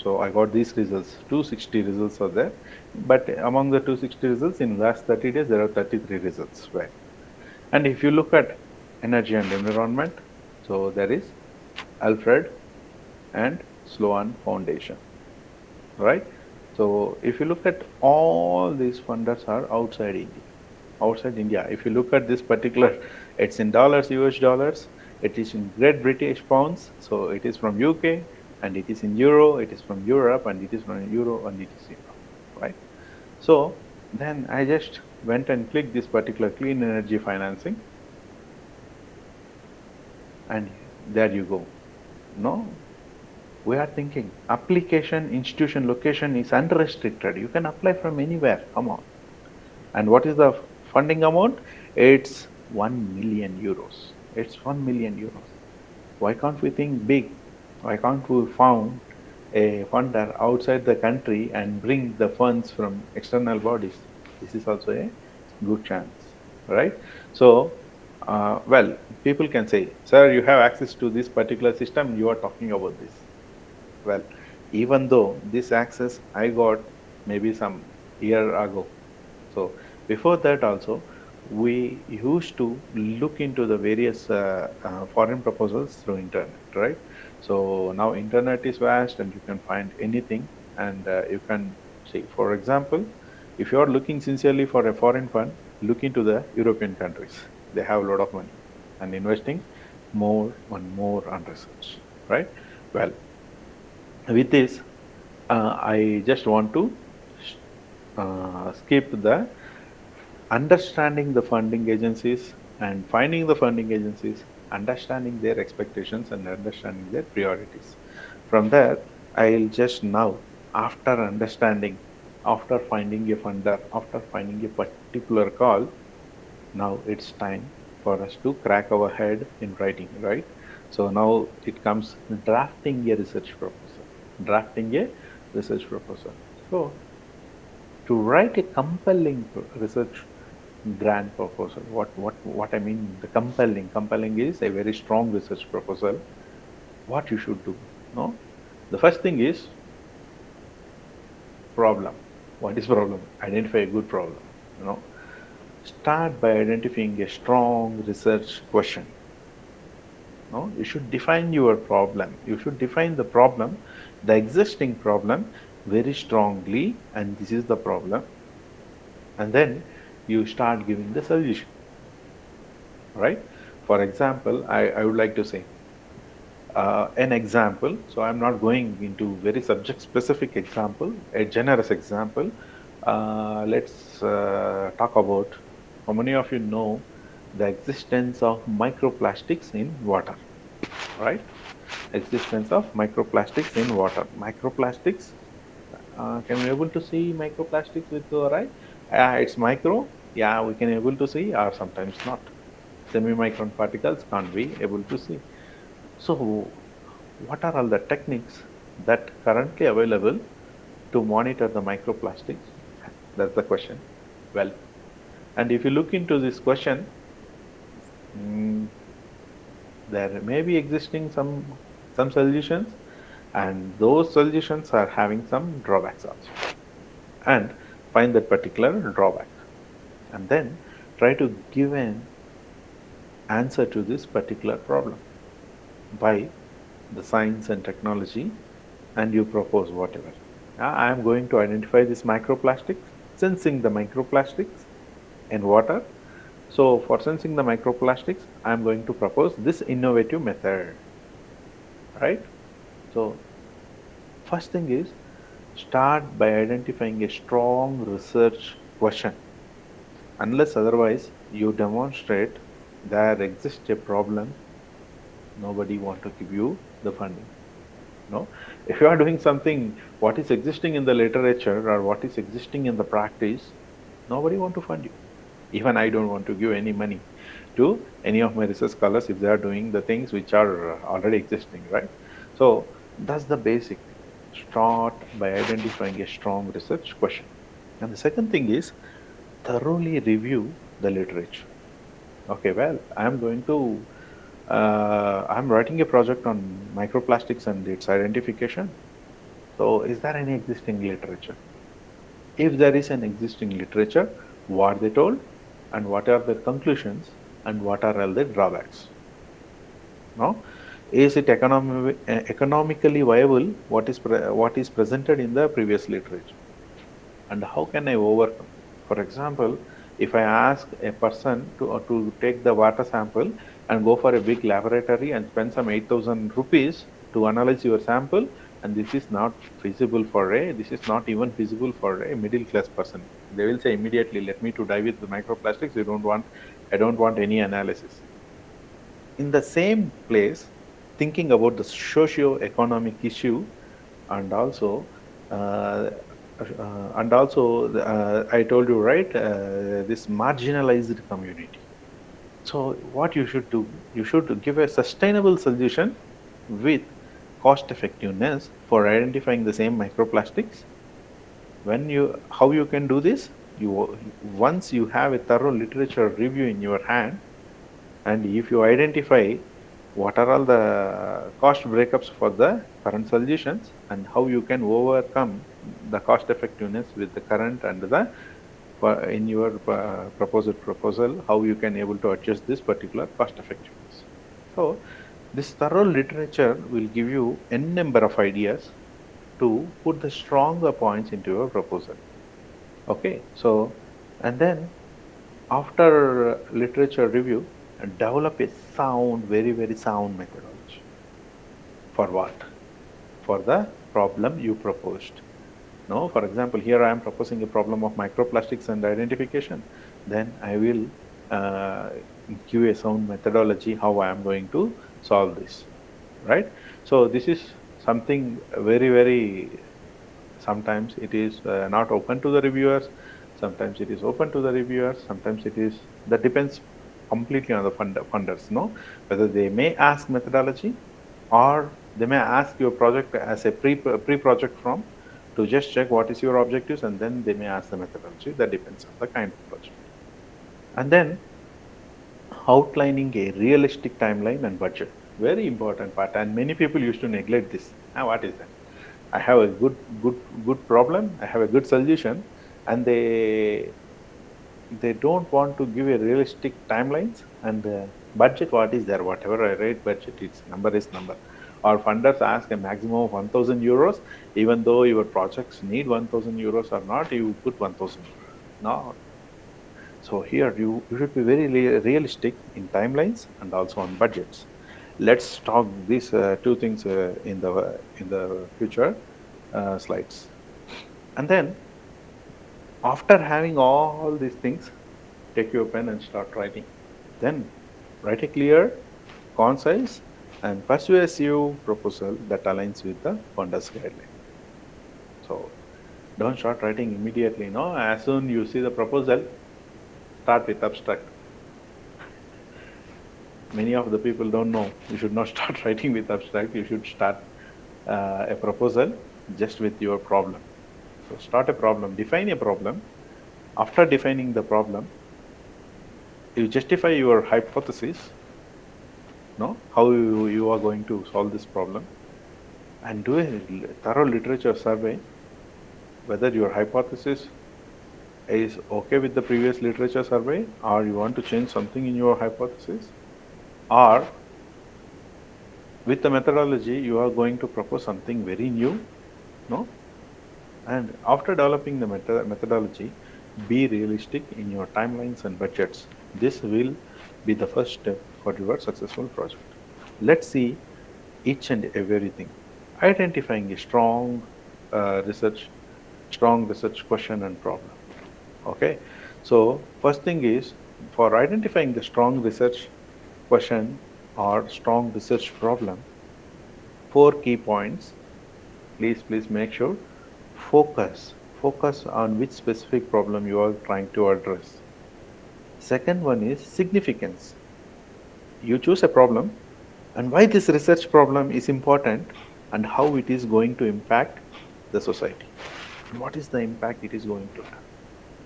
so I got these results. 260 results are there, but among the 260 results in last 30 days there are 33 results. Right. And if you look at energy and environment, so there is Alfred and Sloan Foundation, right? So if you look at all these funders are outside India. Outside India, if you look at this particular, it's in dollars, US dollars, it is in Great British pounds, so it is from UK, and it is in euro, it is from Europe, and it is from euro, and it is euro, right? So then I just went and clicked this particular clean energy financing, and there you go. No, we are thinking application, institution, location is unrestricted. You can apply from anywhere. Come on. And what is the funding amount? It's 1 million euros. It's 1 million euros. Why can't we think big? Why can't we found a funder outside the country and bring the funds from external bodies? This is also a good chance, right? So, well, people can say, sir, you have access to this particular system, you are talking about this. Well, even though this access I got maybe some year ago. So before that also, we used to look into the various foreign proposals through internet, right? So now internet is vast and you can find anything, and you can see, for example, if you are looking sincerely for a foreign fund, look into the European countries. They have a lot of money and investing more and more on research, right? Well, with this, I just want to skip the understanding the funding agencies and finding the funding agencies, understanding their expectations and understanding their priorities. From there, I'll just now, after understanding, after finding a funder, after finding a particular call, now it's time for us to crack our head in writing, right? So now it comes drafting a research proposal, drafting a research proposal. So to write a compelling research grant proposal, what I mean, the compelling is a very strong research proposal. What you should do, no? The first thing is problem. What is problem? Identify a good problem. You know, start by identifying a strong research question. No, you should define your problem. You should define the problem. the existing problem very strongly, and this is the problem, and then you start giving the solution, right? For example, I would like to say an example. So I'm not going into very subject specific example, a generous example. Let's talk about, how many of you know the existence of microplastics in water, right? Existence of microplastics in water. Microplastics, can we able to see microplastics with your eye? It's micro, yeah, we can able to see, or sometimes not. Semi-micron particles can't be able to see. So, what are all the techniques that currently available to monitor the microplastics? That's the question. Well, and if you look into this question, mm, there may be existing some solutions, and those solutions are having some drawbacks also. And find that particular drawback, and then try to give an answer to this particular problem by the science and technology, and you propose whatever. I am going to identify this microplastics, sensing the microplastics in water. So for sensing the microplastics, I am going to propose this innovative method, right? So first thing is, start by identifying a strong research question. Unless otherwise you demonstrate there exists a problem, nobody want to give you the funding. No, if you are doing something what is existing in the literature or what is existing in the practice, nobody want to fund you. Even I don't want to give any money to any of my research scholars if they are doing the things which are already existing, right? So that's the basic thing. Start by identifying a strong research question. And the second thing is, thoroughly review the literature. Okay, well, I'm writing a project on microplastics and its identification. So, is there any existing literature? If there is an existing literature, what they told, and what are their conclusions, and what are all the drawbacks? No, is it economically viable? What is presented in the previous literature, and how can I overcome? For example, if I ask a person to take the water sample and go for a big laboratory and spend some 8,000 rupees to analyze your sample, and this is not even feasible for a middle class person. They will say immediately, let me to dive with the microplastics. I don't want any analysis. In the same place, thinking about the socio-economic issue, and also uh, I told you, right, this marginalized community. So what you should do, you should give a sustainable solution with cost effectiveness for identifying the same microplastics. When you How you can do this, you once you have a thorough literature review in your hand, and if you identify what are all the cost breakups for the current solutions and how you can overcome the cost effectiveness with the current and the in your proposed proposal, how you can able to adjust this particular cost effectiveness. So this thorough literature will give you n number of ideas to put the stronger points into your proposal. Okay, so and then after literature review, develop a very sound methodology. For what? For the problem you proposed. No, for example, here I am proposing a problem of microplastics and identification. Then I will uh, give a sound methodology how I am going to solve this, right? So this is something very, sometimes it is not open to the reviewers, sometimes it is open to the reviewers, sometimes it is, that depends completely on the funders, no, whether they may ask methodology, or they may ask your project as a pre project form to just check what is your objectives, and then they may ask the methodology. That depends on the kind of project. And then outlining a realistic timeline and budget, very important part, and many people used to neglect this. What is that? I have a good problem, I have a good solution, and they don't want to give a realistic timelines and budget. What is there? Whatever I rate budget, its number is number. or funders ask a maximum of 1000 euros, even though your projects need 1000 euros or not, you put 1000 euros. No. So here you should be very realistic in timelines and also on budgets. Let's talk these two things in the future slides. And then after having all these things, take your pen and start writing. Then write a clear, concise, and persuasive proposal that aligns with the founder's guideline. So don't start writing immediately. No, as soon you see the proposal, start with abstract. Many of the people don't know. You should not start writing with abstract. You should start a proposal just with your problem. So start a problem, define a problem. After defining the problem, you justify your hypothesis, no, how you are going to solve this problem, and do a thorough literature survey whether your hypothesis is okay with the previous literature survey, or you want to change something in your hypothesis, or with the methodology you are going to propose something very new, no. And after developing the methodology, be realistic in your timelines and budgets. This will be the first step for your successful project. Let's see each and everything. Identifying a research, strong research question and problem. Okay, so first thing is, for identifying the strong research question or strong research problem, four key points. Please make sure. Focus on which specific problem you are trying to address. Second one is significance. You choose a problem and why this research problem is important and how it is going to impact the society. What is the impact it is going to have?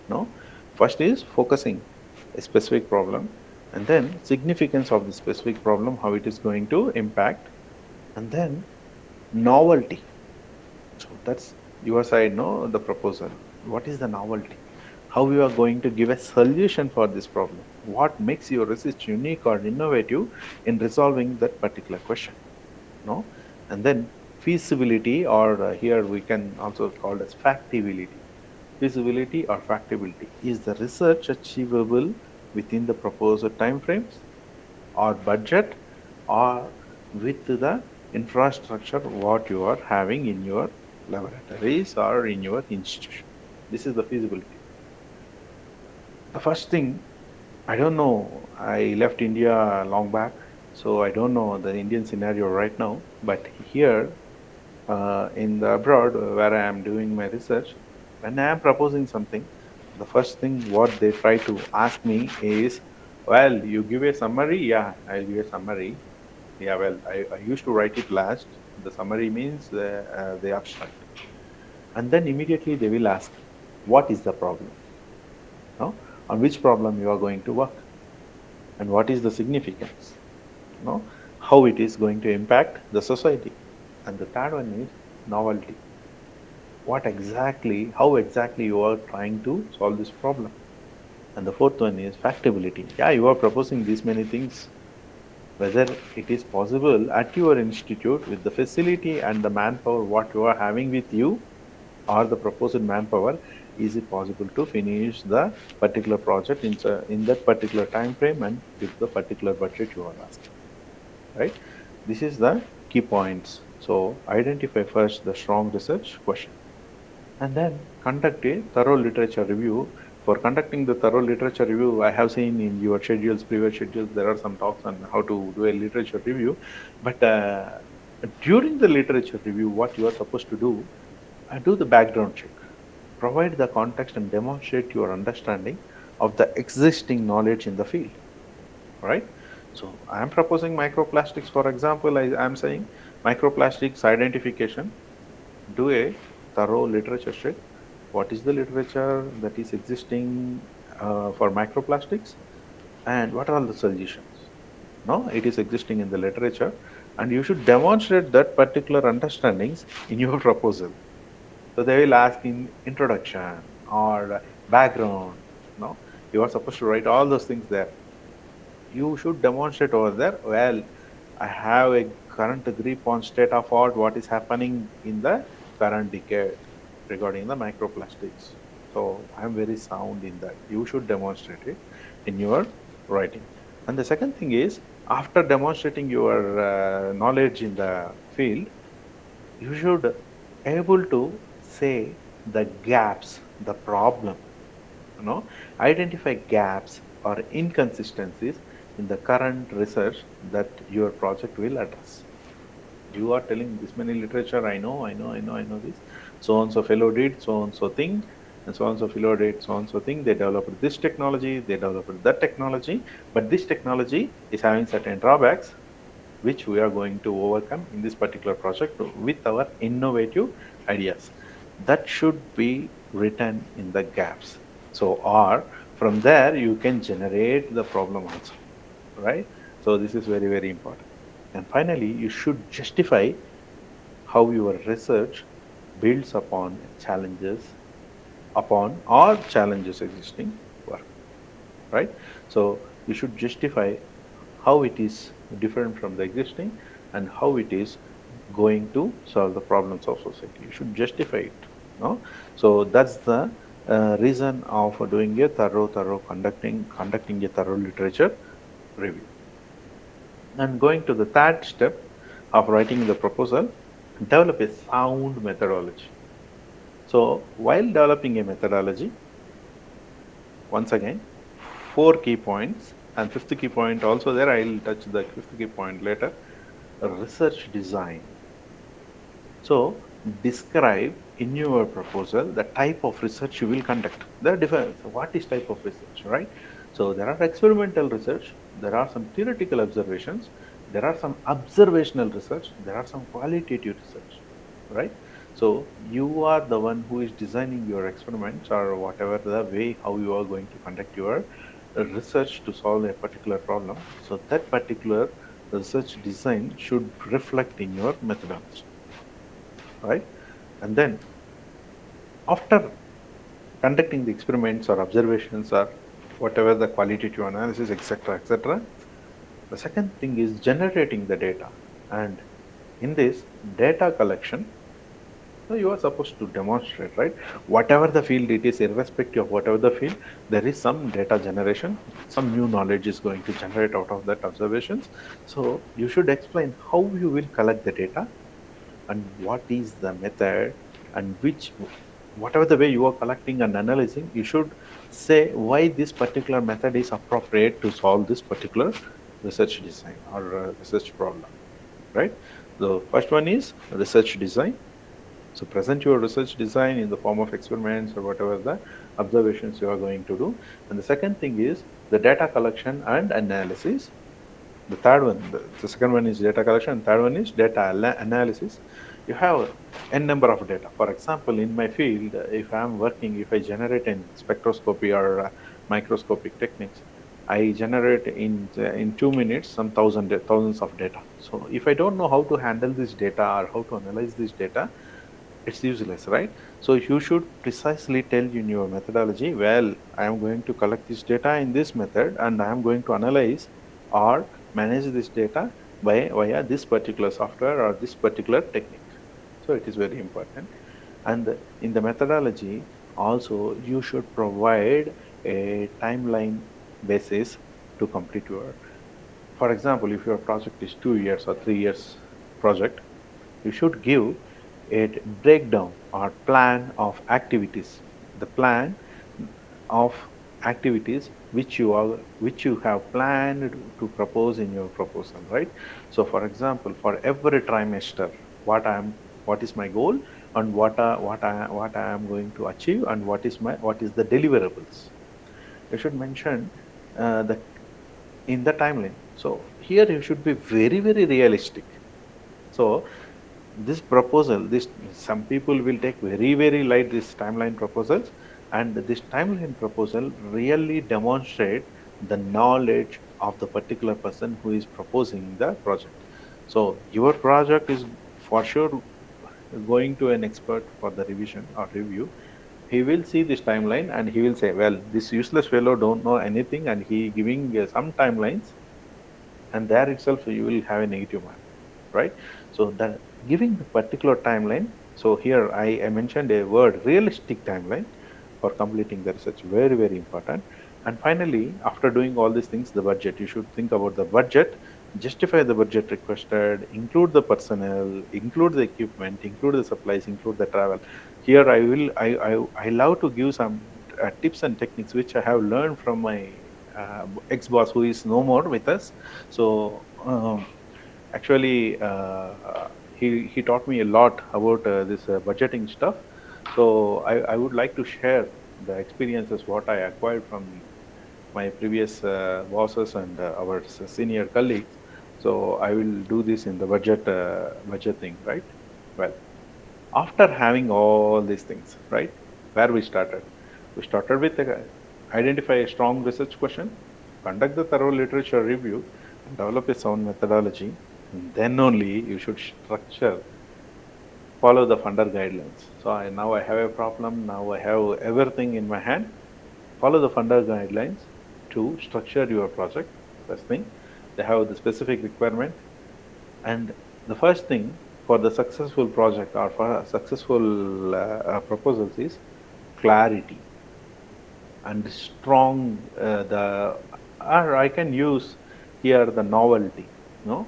No, first is focusing a specific problem, and then significance of the specific problem, how it is going to impact, and then novelty. So that's your side, no, the proposal. What is the novelty? How you are going to give a solution for this problem? What makes your research unique or innovative in resolving that particular question? No, and then feasibility, or here we can also call as factibility. Feasibility or factibility, is the research achievable within the proposed timeframes or budget, or with the infrastructure what you are having in your laboratories or in your institution. This is the feasibility. The first thing, I don't know, I left India long back, so I don't know the Indian scenario right now, but here in the abroad where I am doing my research, when I am proposing something, the first thing what they try to ask me is, well, you give a summary? Yeah, I'll give a summary. Yeah, well, I used to write it last. The summary means the abstract. And then immediately they will ask, what is the problem? No? On which problem you are going to work? And what is the significance? No? How it is going to impact the society? And the third one is novelty. How exactly you are trying to solve this problem. And the fourth one is factability. Yeah, you are proposing these many things, whether it is possible at your institute with the facility and the manpower what you are having with you, or the proposed manpower, is it possible to finish the particular project in that particular time frame and with the particular budget you are asking, right? This is the key points. So identify first the strong research question, and then conduct a thorough literature review. For conducting the thorough literature review, I have seen in your schedules, previous schedules, there are some talks on how to do a literature review. But during the literature review, what you are supposed to do the background check, provide the context and demonstrate your understanding of the existing knowledge in the field. Right? So I am proposing microplastics, for example. I am saying microplastics identification, do a thorough literature check. What is the literature that is existing for microplastics, and what are all the solutions? No, it is existing in the literature, and you should demonstrate that particular understandings in your proposal. So they will ask in introduction or background. No, you are supposed to write all those things there. You should demonstrate over there. Well, I have a current grip on state of art, what is happening in the current decade regarding the microplastics. So I'm very sound in that. You should demonstrate it in your writing. And the second thing is, after demonstrating your knowledge in the field, you should able to say the gaps, the problem, you know, identify gaps or inconsistencies in the current research that your project will address. You are telling this many literature, I know this. So and so fellow did so and so thing, and so and so fellow did so and so thing. They developed this technology, they developed that technology, but this technology is having certain drawbacks which we are going to overcome in this particular project with our innovative ideas. That should be written in the gaps. So, or from there you can generate the problem also, right? So this is very, very important. And finally, you should justify how your research builds upon or challenges existing work, right? So you should justify how it is different from the existing and how it is going to solve the problems of society. You should justify it. No? So that's the reason of doing a thorough conducting a thorough literature review. And going to the third step of writing the proposal, develop a sound methodology. So while developing a methodology, once again, four key points and fifth key point also there. I'll touch the fifth key point later. Research design. So describe in your proposal the type of research you will conduct. There are different. So what is type of research, right? So there are experimental research, there are some theoretical observations, there are some observational research, there are some qualitative research, right? So you are the one who is designing your experiments or whatever the way how you are going to conduct your research to solve a particular problem. So that particular research design should reflect in your methodology, right? And then after conducting the experiments or observations or whatever the qualitative analysis, etc., etc., the second thing is generating the data. And in this data collection, so you are supposed to demonstrate, right? Whatever the field it is, irrespective of whatever the field, there is some data generation, some new knowledge is going to generate out of that observations. So you should explain how you will collect the data and what is the method and which whatever the way you are collecting and analyzing, you should say why this particular method is appropriate to solve this particular research design or research problem, right? The first one is research design. So present your research design in the form of experiments or whatever the observations you are going to do. And the second thing is the data collection and analysis. The third one, the second one is data collection. Third one is data analysis. You have n number of data. For example, in my field, if I'm working, if I generate in spectroscopy or microscopic techniques, I generate in 2 minutes some thousands of data. So if I don't know how to handle this data or how to analyze this data, it's useless, right? So you should precisely tell in your methodology, well, I am going to collect this data in this method and I am going to analyze or manage this data by via this particular software or this particular technique. So it is very important. And in the methodology also you should provide a timeline basis to complete your, for example, if your project is 2 years or 3 years project, you should give a breakdown or plan of activities, the plan of activities which you have planned to propose in your proposal, right? So for example, for every trimester, what is my goal and what I am going to achieve and what is the deliverables. You should mention the in the timeline. So here you should be very, very realistic. So this proposal, this some people will take very, very light this timeline proposals, and this timeline proposal really demonstrate the knowledge of the particular person who is proposing the project. So your project is for sure going to an expert for the revision or review. He will see this timeline and he will say, well, this useless fellow don't know anything and he giving some timelines, and there itself you will have a negative mark. right? So that giving the particular timeline. So here I mentioned a word, realistic timeline for completing the research, very very important. And finally, after doing all these things, the budget. You should think about the budget, justify the budget requested, include the personnel, include the equipment, include the supplies, include the travel. Here I love to give some tips and techniques which I have learned from my ex boss who is no more with us. So actually, he taught me a lot about this budgeting stuff. So I would like to share the experiences what I acquired from my previous bosses and our senior colleagues. So I will do this in the budget thing, right? Well, after having all these things, right, where we started with identify a strong research question, conduct the thorough literature review, and develop a sound methodology. And then only you should structure, follow the funder guidelines. So now I have a problem, now I have everything in my hand. Follow the funder guidelines to structure your project. First thing, they have the specific requirement. And the first thing for the successful project or for successful proposals is clarity and strong the or I can use here the novelty, no,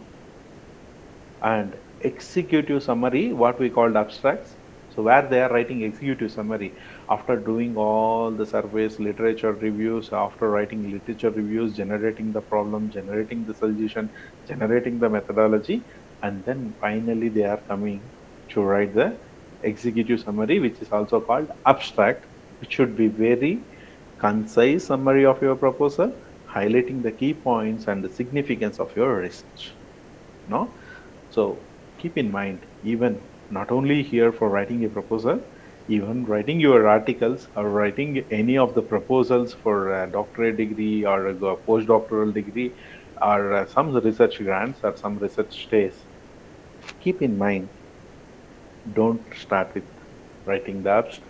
and executive summary, what we called abstracts. So where they are writing executive summary after doing all the surveys, literature reviews, after writing literature reviews, generating the problem, generating the solution, generating the methodology, and then finally they are coming to write the executive summary, which is also called abstract, which should be very concise summary of your proposal, highlighting the key points and the significance of your research. No, so keep in mind, even not only here for writing a proposal, even writing your articles or writing any of the proposals for a doctorate degree or a postdoctoral degree or some research grants or some research stays, keep in mind, don't start with writing the abstract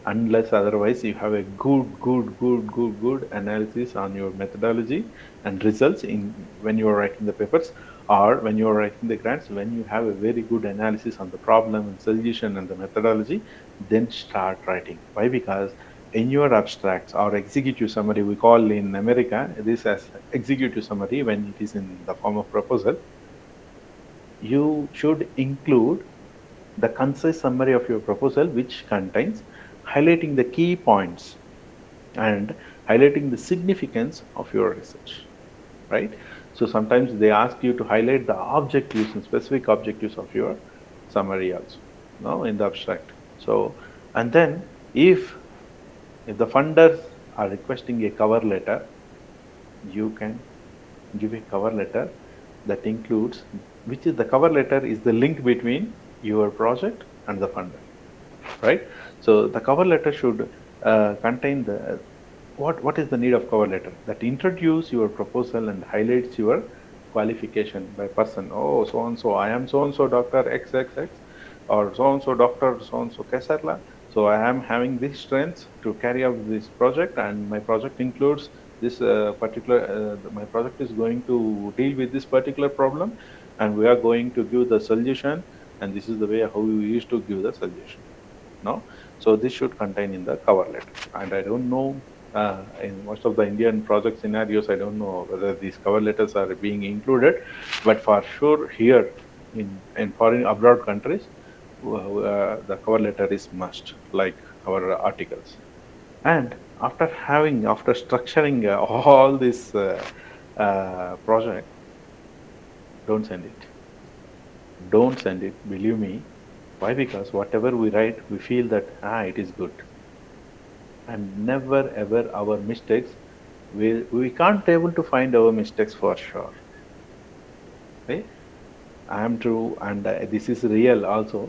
unless otherwise you have a good analysis on your methodology and results in when you are writing the papers, or when you are writing the grants, when you have a very good analysis on the problem and solution and the methodology, then start writing. Why? Because in your abstracts or executive summary, we call in America this as executive summary when it is in the form of proposal, you should include the concise summary of your proposal, which contains highlighting the key points and highlighting the significance of your research, right? So sometimes they ask you to highlight the objectives and specific objectives of your summary also, no, in the abstract. So, and then if the funders are requesting a cover letter, you can give a cover letter that includes, which is the cover letter is the link between your project and the funder, right? So the cover letter should contain the what is the need of cover letter that introduce your proposal and highlights your qualification by person. Oh, so and so I am so and so Dr. XXX, or so and so Dr. so and so Kesarla. So I am having these strengths to carry out this project, and my project includes this particular. My project is going to deal with this particular problem, and we are going to give the solution. And this is the way how we used to give the solution. No, so this should contain in the cover letter. And I don't know, in most of the Indian project scenarios, I don't know whether these cover letters are being included, but for sure here in foreign abroad countries, the cover letter is must, like our articles. And after structuring all this project, don't send it. Don't send it. Believe me. Why? Because whatever we write, we feel that it is good, and never ever our mistakes. We can't able to find our mistakes for sure. Okay? I am true, and this is real also.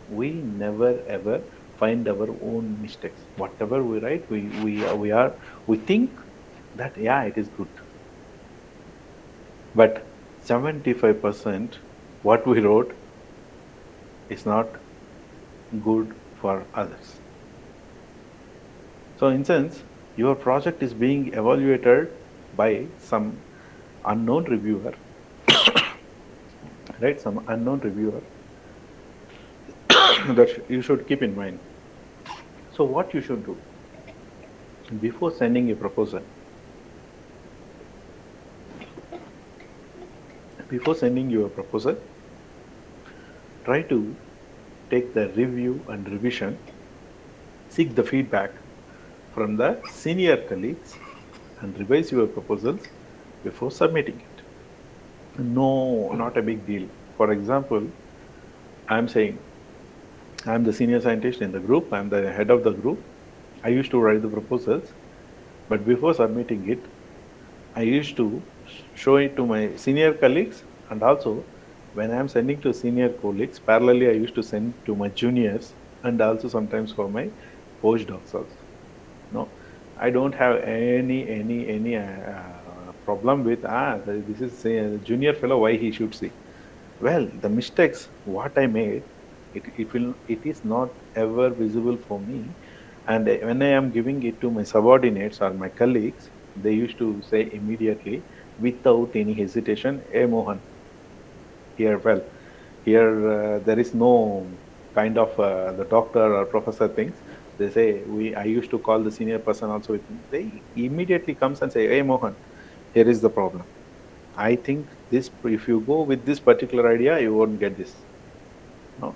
We never ever find our own mistakes. Whatever we write, we think that it is good, but 75% what we wrote is not good for others. So in sense, your project is being evaluated by some unknown reviewer, right? Some unknown reviewer that you should keep in mind. So what you should do before sending a proposal, before sending your proposal, try to take the review and revision, seek the feedback from the senior colleagues, and revise your proposals before submitting it. No, not a big deal. For example, I'm saying I'm the senior scientist in the group, I'm the head of the group. I used to write the proposals, but before submitting it, I used to show it to my senior colleagues, and also when I'm sending to senior colleagues, parallelly I used to send to my juniors and also sometimes for my postdocs also. No, I don't have any problem with this is a junior fellow, why he should see. Well, the mistakes what I made, it is not ever visible for me, and when I am giving it to my subordinates or my colleagues, they used to say immediately without any hesitation, "Hey Mohan, here well, here there is no kind of the doctor or professor things." They say we. I used to call the senior person also with me. They immediately comes and say, "Hey Mohan, here is the problem. I think this. If you go with this particular idea, you won't get this." No,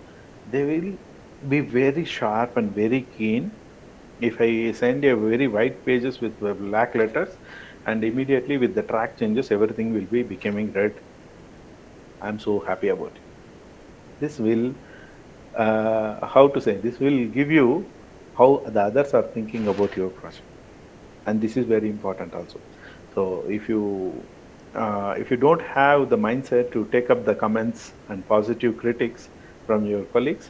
they will be very sharp and very keen. If I send a very white pages with black letters, and immediately with the track changes, everything will be becoming red. I'm so happy about it. This will, how to say, this will give you how the others are thinking about your project, and this is very important also. So if you don't have the mindset to take up the comments and positive critics from your colleagues,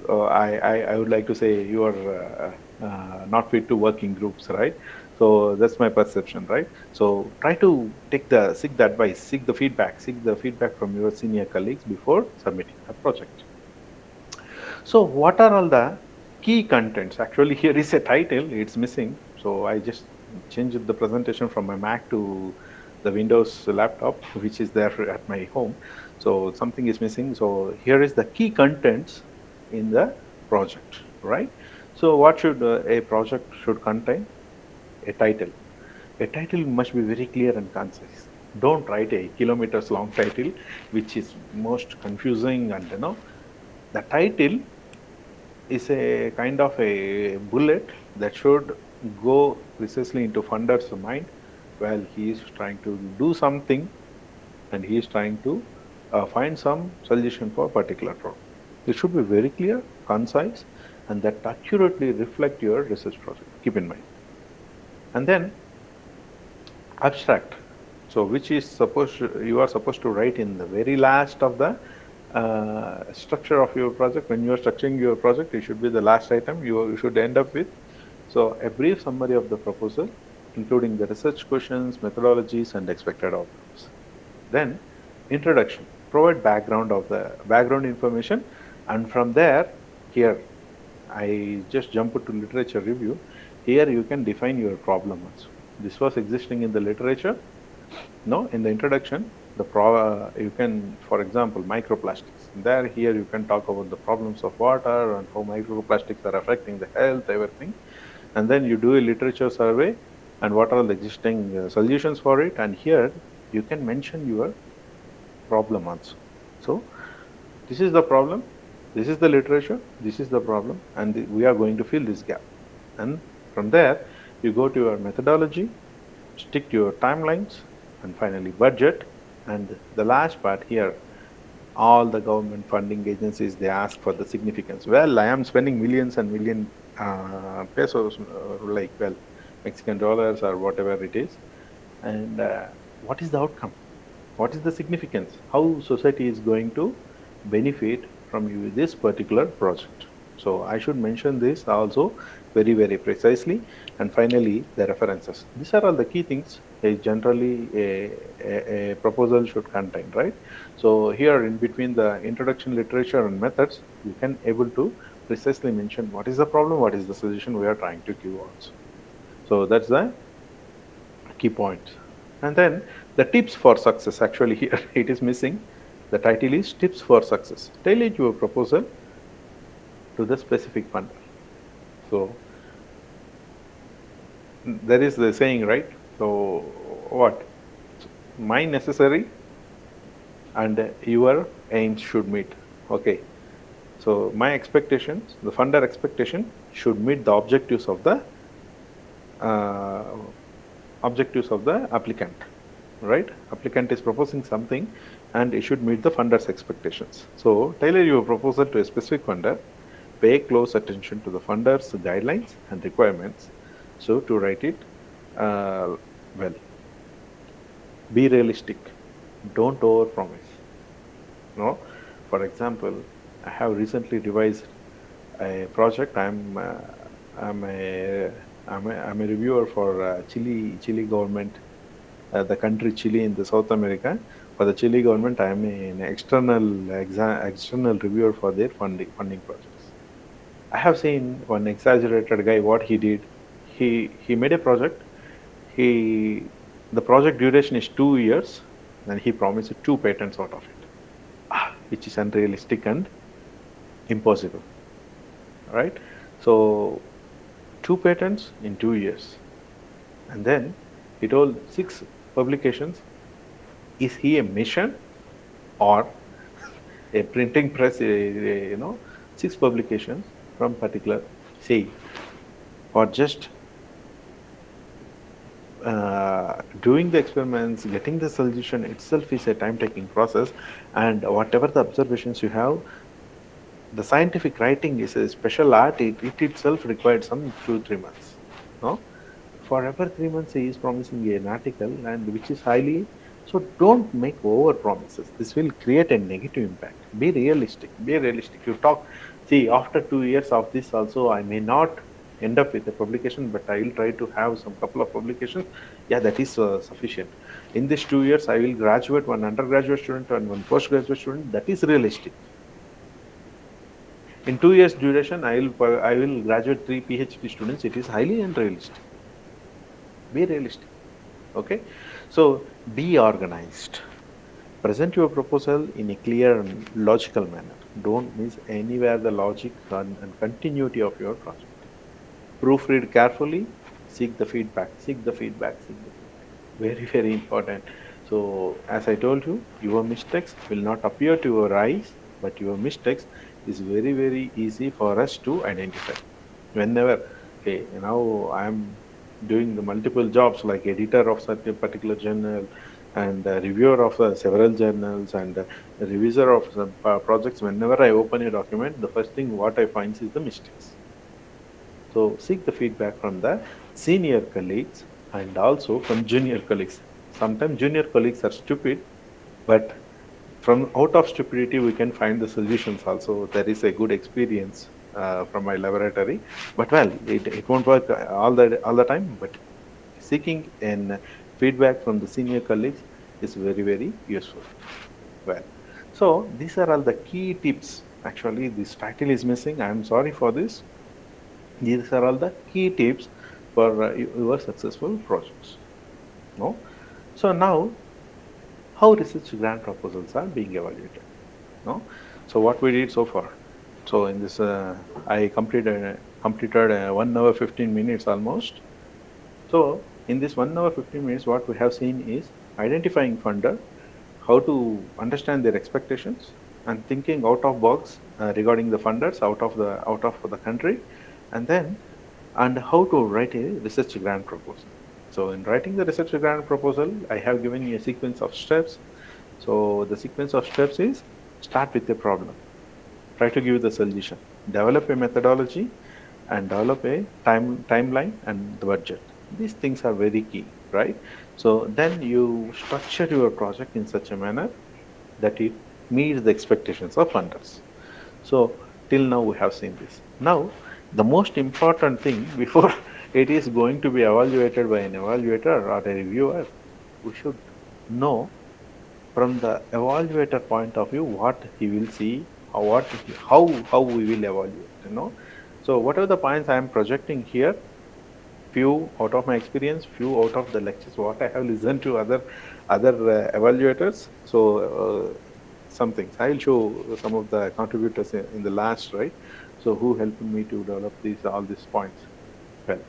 I would like to say you are not fit to work in groups, right? So that's my perception, right? So try to seek the advice, seek the feedback from your senior colleagues before submitting the project. So what are all the key contents? Actually, here is a title, it's missing. So I just changed the presentation from my Mac to the Windows laptop, which is there at my home. So something is missing. So here is the key contents in the project, right? So what should a project should contain? A title. A title must be very clear and concise. Don't write a kilometers long title, which is most confusing, and the title is a kind of a bullet that should go precisely into funder's mind while he is trying to do something, and he is trying to find some solution for a particular problem. It should be very clear, concise, and that accurately reflect your research project. Keep in mind. And then abstract. So which is supposed you are supposed to write in the very last of the structure of your project. When you are structuring your project, it should be the last item you should end up with. So a brief summary of the proposal, including the research questions, methodologies, and expected outcomes. Then introduction, provide background information, and from there, here I just jump to literature review. Here you can define your problem also. This was existing in the literature. No, in the introduction, you can, for example, microplastics. There, here you can talk about the problems of water and how microplastics are affecting the health, everything. And then you do a literature survey and what are the existing solutions for it. And here you can mention your problem also. So this is the problem, this is the literature, this is the problem, and we are going to fill this gap. And from there, you go to your methodology, stick to your timelines, and finally budget. And the last part here, all the government funding agencies, they ask for the significance. Well, I am spending millions and million pesos, like, well, Mexican dollars or whatever it is. And what is the outcome? What is the significance? How society is going to benefit from you this particular project? So I should mention this also very, very precisely. And finally, the references. These are all the key things a proposal should contain, right? So here in between the introduction, literature, and methods, you can able to precisely mention what is the problem, what is the solution we are trying to give also. So that's the key point. And then the tips for success, actually here it is missing. The title is Tips for Success. Tailor your proposal to the specific funder. So there is the saying, right? So what? My necessary and your aims should meet. Okay. So my expectations, the funder expectation should meet the uh, objectives of the applicant, right? Applicant is proposing something and it should meet the funder's expectations. So tailor your proposal to a specific funder, pay close attention to the funder's guidelines and requirements. So to write it well, be realistic, don't overpromise. No, for example, I have recently revised a project. I'm a I'm a reviewer for Chile government, the country Chile in the South America. For the Chile government, I am an external reviewer for their funding projects. I have seen one exaggerated guy. What he did, he made a project. He The project duration is 2 years, and he promised two patents out of it, which is unrealistic and impossible, right? So two patents in 2 years, and then he told six publications. Is he a mission or a printing press? Six publications from particular, say, or just doing the experiments, getting the solution itself is a time-taking process, and whatever the observations you have, the scientific writing is a special art. It itself required some 2 3 months. No, for every 3 months he is promising an article, and which is highly. So don't make over promises. This will create a negative impact. Be realistic. Be realistic. You talk. See, after 2 years of this, also I may not end up with a publication, but I will try to have some couple of publications. Yeah, that is sufficient. In these 2 years, I will graduate one undergraduate student and one postgraduate student. That is realistic. In 2 years duration, I will graduate three PhD students. It is highly unrealistic. Be realistic. Okay, so be organized. Present your proposal in a clear and logical manner. Don't miss anywhere the logic and continuity of your project. Proofread carefully, seek the feedback, seek the feedback, seek the feedback. Very, very important. So, as I told you, your mistakes will not appear to your eyes, but your mistakes is very, very easy for us to identify. Whenever, okay, now I am doing the multiple jobs like editor of such a particular journal and reviewer of several journals and revisor of some projects. Whenever I open a document, the first thing what I find is the mistakes. So seek the feedback from the senior colleagues and also from junior colleagues. Sometimes junior colleagues are stupid, but from out of stupidity we can find the solutions also. There is a good experience from my laboratory, but well, it won't work all the time. But seeking an feedback from the senior colleagues is very, very useful. Well, so these are all the key tips. Actually, this title is missing. I am sorry for this. These are all the key tips for your successful projects. No? So now, how research grant proposals are being evaluated? No? So what we did so far. So in this, I completed 1 hour 15 minutes almost. So in this 1 hour 15 minutes, what we have seen is identifying funder, how to understand their expectations, and thinking out of box regarding the funders out of the country, and then and how to write a research grant proposal. So in writing the research grant proposal, I have given you a sequence of steps. So the sequence of steps is: start with a problem, try to give the solution, develop a methodology, and develop a timeline and the budget. These things are very key, right? So then you structure your project in such a manner that it meets the expectations of funders. So till now we have seen this. Now the most important thing before it is going to be evaluated by an evaluator or a reviewer, we should know from the evaluator point of view what he will see, how we will evaluate. So whatever the points I am projecting here, few out of my experience, few out of the lectures what I have listened to other evaluators. So some things. I will show some of the contributors in the last, right? So who helped me to develop these all these points? Well,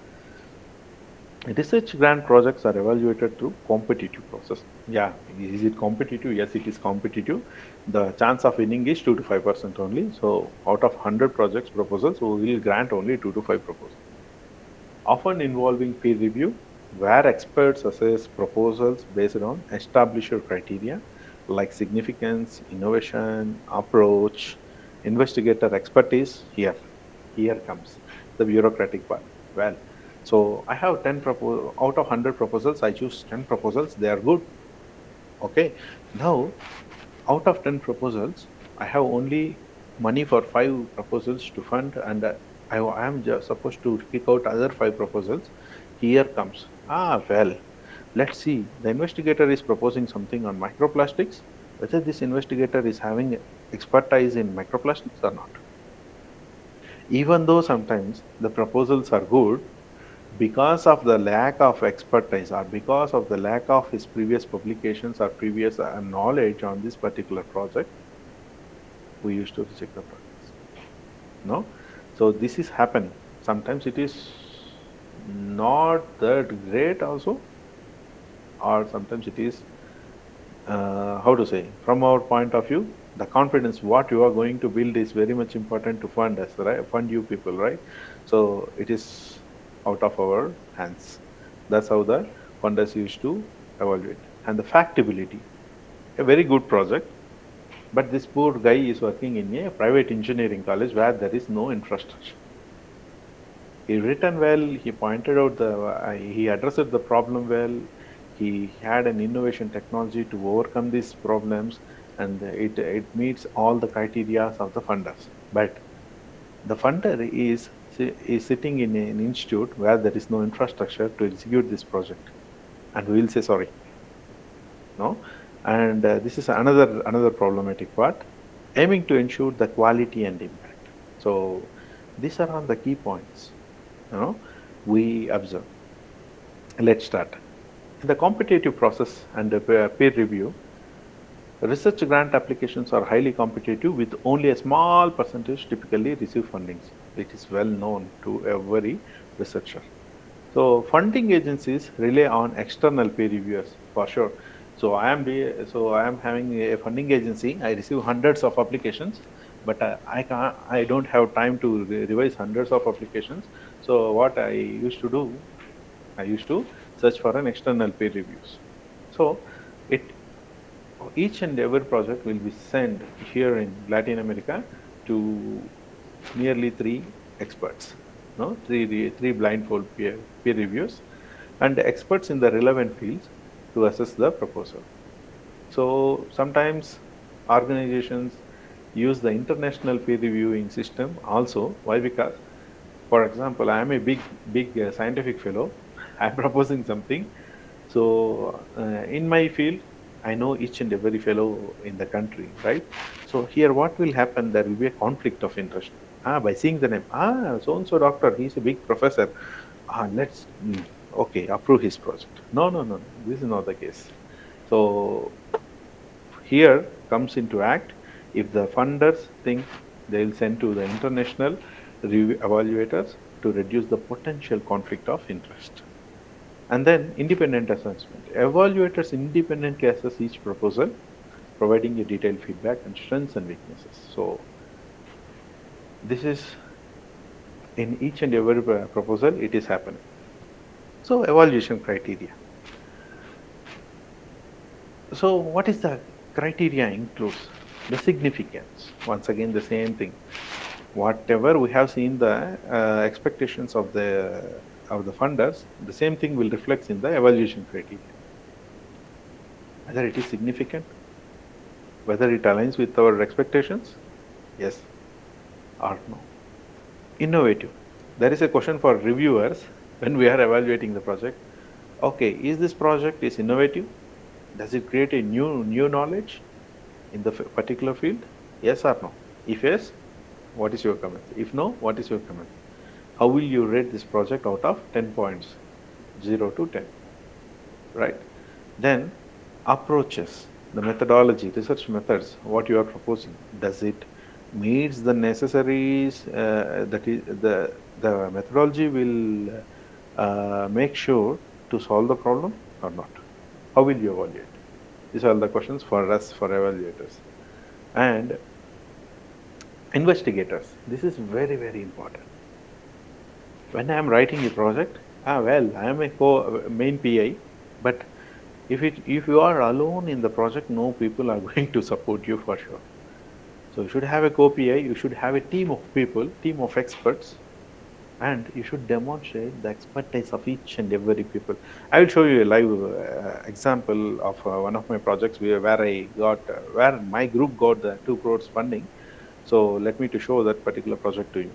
research grant projects are evaluated through competitive process. Yeah, is it competitive? Yes, it is competitive. The chance of winning is 2 to 5% only. So out of 100 projects proposals, we will grant only 2 to 5 proposals, often involving peer review, where experts assess proposals based on established criteria like significance, innovation, approach, investigator expertise. Here comes the bureaucratic part. Well, so I have 10 out of 100 proposals. I choose 10 proposals. They are good. Okay. Now, out of 10 proposals, I have only money for 5 proposals to fund, and I am just supposed to pick out other 5 proposals. Here comes, well, let's see. The investigator is proposing something on microplastics, whether this investigator is having expertise in microplastics or not. Even though sometimes the proposals are good, because of the lack of expertise or because of the lack of his previous publications or previous knowledge on this particular project, we used to reject the projects. No, so this is happening. Sometimes it is not that great also, or sometimes it is how to say, from our point of view, the confidence what you are going to build is very much important to fund us, right? Fund you people, right? So it is out of our hands. That's how the funders used to evaluate. And the factability, a very good project, but this poor guy is working in a private engineering college where there is no infrastructure. He written well, he pointed out he addressed the problem well, he had an innovation technology to overcome these problems, and it meets all the criteria of the funders. But the funder is sitting in an institute where there is no infrastructure to execute this project, and we will say sorry, no. And this is another problematic part, aiming to ensure the quality and impact. So these are all the key points, you know, we observe. Let's start. In the competitive process and the peer review, research grant applications are highly competitive with only a small percentage typically receive fundings. It is well known to every researcher. So funding agencies rely on external peer reviewers for sure. So I am having a funding agency. I receive hundreds of applications, but I don't have time to revise hundreds of applications. So what I used to do, I used to search for an external peer reviews. So it each and every project will be sent here in Latin America to nearly 3 experts, no, three blindfold peer reviewers, and experts in the relevant fields to assess the proposal. So sometimes organizations use the international peer reviewing system also. Why? Because, for example, I am a big scientific fellow. I'm proposing something. So in my field, I know each and every fellow in the country, right? So here, what will happen? There will be a conflict of interest. By seeing the name, so and so doctor, he's a big professor. Let's okay, approve his project. No, no, no, no. This is not the case. So here comes into act, if the funders think, they will send to the international review evaluators to reduce the potential conflict of interest. And then independent assessment. Evaluators independently assess each proposal, providing a detailed feedback and strengths and weaknesses. So this is in each and every proposal it is happening. So evaluation criteria. So what is the criteria includes? The significance. Once again, the same thing. Whatever we have seen the expectations of the funders, the same thing will reflect in the evaluation criteria. Whether it is significant, whether it aligns with our expectations, yes or no. Innovative. There is a question for reviewers when we are evaluating the project. Okay, is this project is innovative? Does it create a new knowledge in the particular field? Yes or no? If yes, what is your comment? If no, what is your comment? How will you rate this project out of 10 points? 0 to 10, right? Then approaches. the methodology, research methods, what you are proposing, does it meets the necessaries? That is the methodology will make sure to solve the problem or not. How will you evaluate? These are the questions for us, for evaluators and investigators. This is very, very important. When I am writing a project, well, I am a main PI, but if you are alone in the project, no people are going to support you for sure. So you should have a co-PI, you should have a team of people, team of experts, and you should demonstrate the expertise of each and every people. I will show you a live example of one of my projects where I got where my group got the 2 crores funding. So let me to show that particular project to you.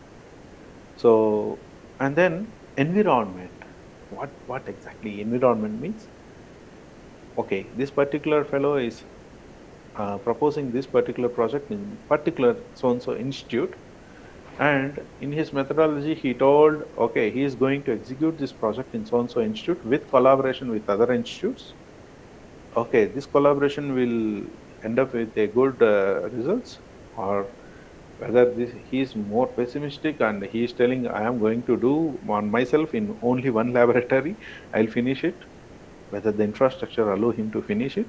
So and then environment. What exactly environment means? Okay, this particular fellow is proposing this particular project in particular so and so institute, and in his methodology he told, okay, he is going to execute this project in so and so institute with collaboration with other institutes. Okay, this collaboration will end up with a good results, or whether this he is more pessimistic and he is telling I am going to do on myself in only one laboratory, I'll finish it, whether the infrastructure allow him to finish it.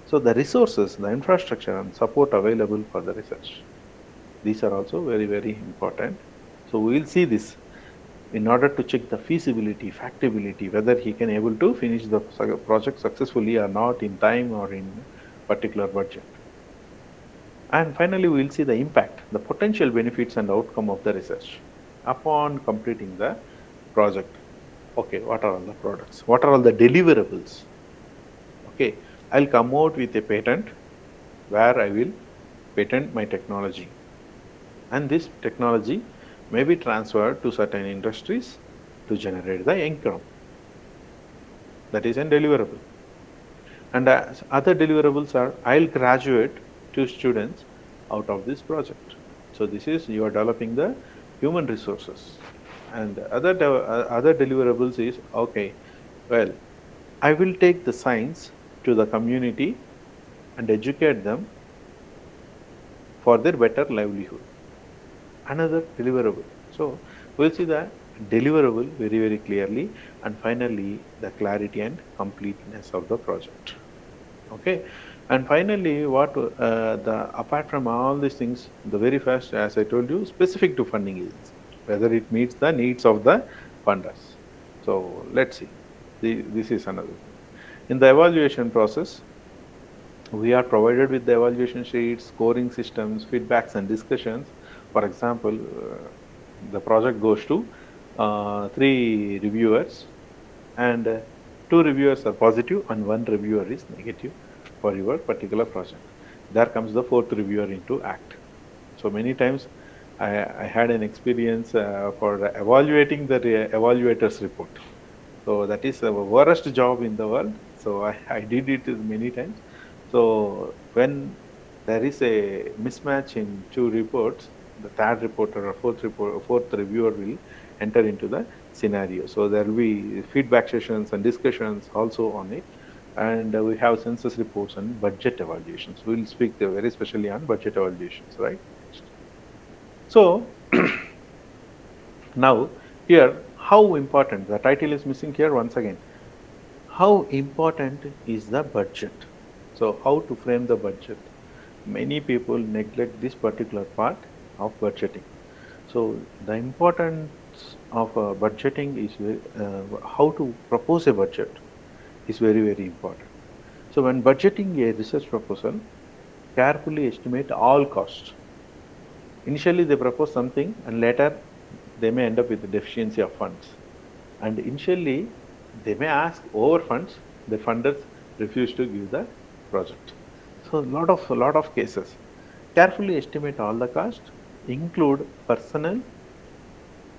So the resources, the infrastructure and support available for the research, these are also very, very important. So we will see this in order to check the feasibility, factibility, whether he can able to finish the project successfully or not in time or in particular budget. And finally, we will see the impact, the potential benefits and outcome of the research upon completing the project. Okay, what are all the products? What are all the deliverables? Okay, I'll come out with a patent where I will patent my technology. And this technology may be transferred to certain industries to generate the income. That is a deliverable. And other deliverables are I'll graduate two students out of this project. So this is you are developing the human resources. And other deliverables is okay, well, I will take the science to the community and educate them for their better livelihood. Another deliverable. So we'll see the deliverable very, very clearly, and finally the clarity and completeness of the project. Okay, and finally, what the apart from all these things, the very first, as I told you, specific to funding agency, whether it meets the needs of the funders. So let's see. This is another thing. In the evaluation process, we are provided with the evaluation sheets, scoring systems, feedbacks, and discussions. For example, the project goes to 3 reviewers, and 2 reviewers are positive, and 1 reviewer is negative for your particular project. There comes the 4th reviewer into act. So many times I had an experience for evaluating the evaluator's report. So that is the worst job in the world. So I did it many times. So when there is a mismatch in 2 reports, the third reporter or fourth reviewer will enter into the scenario. So there will be feedback sessions and discussions also on it. And we have census reports and budget evaluations. We will speak very specially on budget evaluations, right? Next. So now here, how important, the title is missing here once again. How important is the budget? So how to frame the budget? Many people neglect this particular part of budgeting. So the importance of budgeting is how to propose a budget is very, very important. So when budgeting a research proposal, carefully estimate all costs. Initially they propose something and later they may end up with a deficiency of funds. And initially they may ask over funds, the funders refuse to give the project. So a lot of cases. Carefully estimate all the cost, include personnel.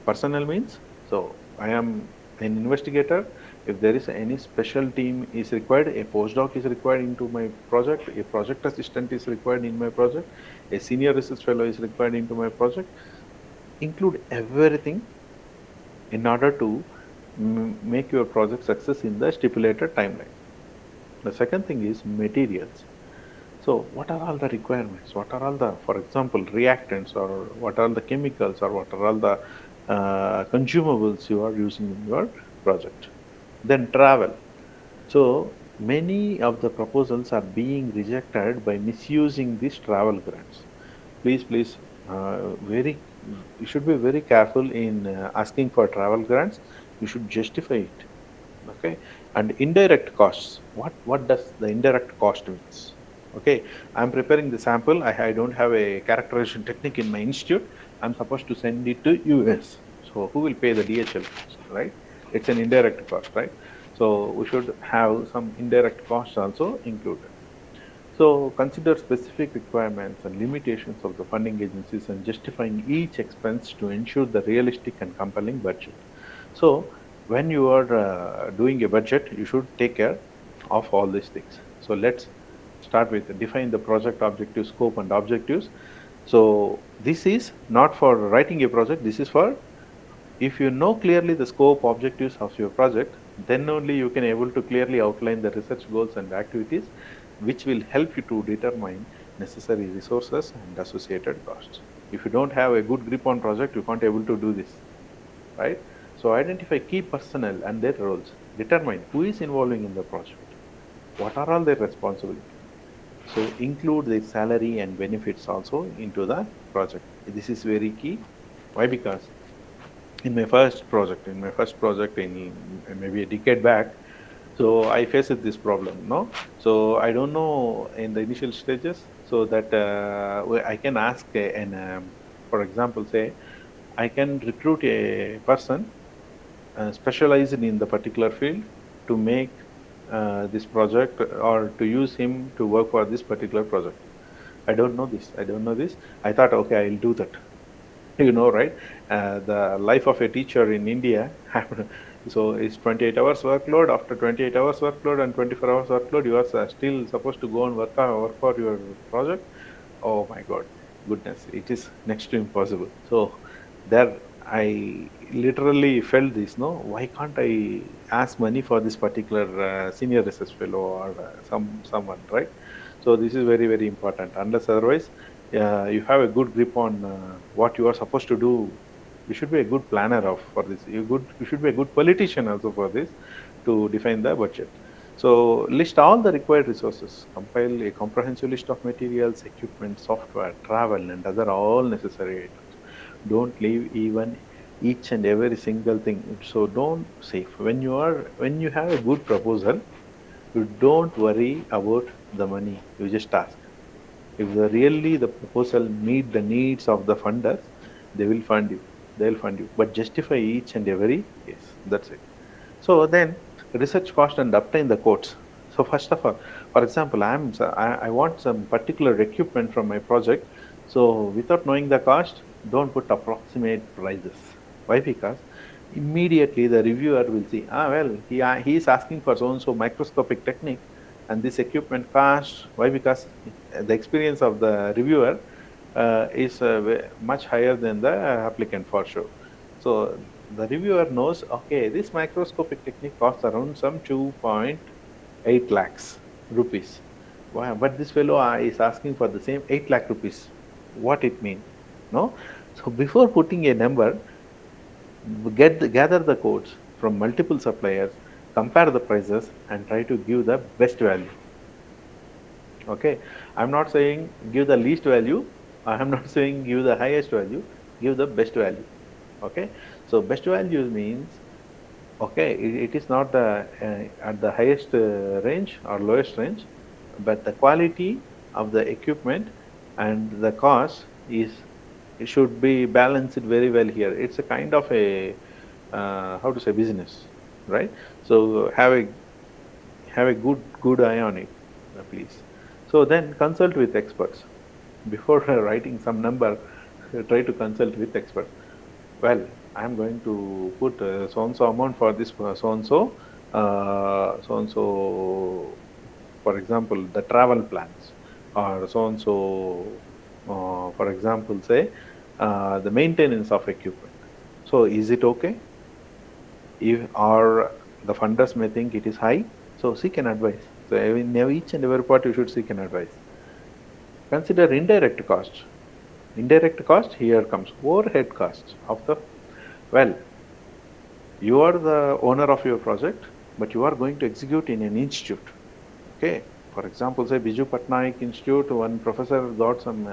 Personnel means, so I am an investigator. If there is any special team is required, a postdoc is required into my project, a project assistant is required in my project, a senior research fellow is required into my project. Include everything in order to make your project success in the stipulated timeline. The second thing is materials. So, what are all the requirements? What are all the, for example, reactants, or what are all the chemicals, or what are all the consumables you are using in your project? Then travel. So many of the proposals are being rejected by misusing these travel grants. Please, very, you should be very careful in asking for travel grants. You should justify it. Okay. And indirect costs, what does the indirect cost means? Okay, I'm preparing the sample. I don't have a characterization technique in my institute. I'm supposed to send it to US. So who will pay the DHL cost, right? It's an indirect cost, right? So we should have some indirect costs also included. So consider specific requirements and limitations of the funding agencies and justifying each expense to ensure the realistic and compelling budget. So when you are doing a budget, you should take care of all these things. So let's start with define the project objective, scope, and objectives. So this is not for writing a project. This is for, if you know clearly the scope, objectives of your project, then only you can able to clearly outline the research goals and activities, which will help you to determine necessary resources and associated costs. If you don't have a good grip on project, you can't able to do this, right? So identify key personnel and their roles. Determine who is involving in the project. What are all their responsibilities? So include their salary and benefits also into the project. This is very key. Why? Because in my first project in maybe a decade back, so I faced this problem, no? So I don't know in the initial stages, so that I can ask for example, say I can recruit a person specialized in the particular field to make this project, or to use him to work for this particular project. I don't know this. I don't know this. I thought, okay, I'll do that. You know, right? The life of a teacher in India. So it's 28 hours workload. After 28 hours workload and 24 hours workload, you are still supposed to go and work for your project. Oh my God, goodness, it is next to impossible. So there, I literally felt this. No, why can't I ask money for this particular senior research fellow, or someone, right? So this is very very important. Unless otherwise, you have a good grip on what you are supposed to do. You should be a good planner of for this. You should be a good politician also for this, to define the budget. So list all the required resources. Compile a comprehensive list of materials, equipment, software, travel, and other all necessary items. Don't leave even each and every single thing. So don't say, when you have a good proposal, you don't worry about the money. You just ask. If really the proposal meet the needs of the funders, they will fund you. They will fund you. But justify each and every case. That's it. So then research cost and obtain the quotes. So first of all, for example, I want some particular equipment from my project. So without knowing the cost, don't put approximate prices. Why? Because immediately the reviewer will see, well, he is asking for so and so microscopic technique, and this equipment cost. Why? Because the experience of the reviewer is much higher than the applicant, for sure. So the reviewer knows, okay, this microscopic technique costs around some 2.8 lakhs rupees. Wow, but this fellow is asking for the same 8 lakh rupees. What it mean? No? So before putting a number, gather the quotes from multiple suppliers, compare the prices, and try to give the best value. Okay, I'm not saying give the least value. I am not saying give the highest value. Give the best value. Okay, so best value means, okay, it is not the at the highest range or lowest range, but the quality of the equipment and the cost is, it should be balanced very well here. It's a kind of a how to say, business, right? So have a good eye on it, please. So then consult with experts before writing some number. Try to consult with experts. Well, I'm going to put so and so amount for this so and so, so and so, for example, the travel plans, or so and so, for example, say the maintenance of equipment. So is it okay? If, or the funders may think it is high, so seek an advice. So in each and every part, you should seek an advice. Consider indirect cost. Indirect cost, here comes overhead costs of the, well, you are the owner of your project, but you are going to execute in an institute. Okay. For example, say Biju Patnaik Institute, one professor got some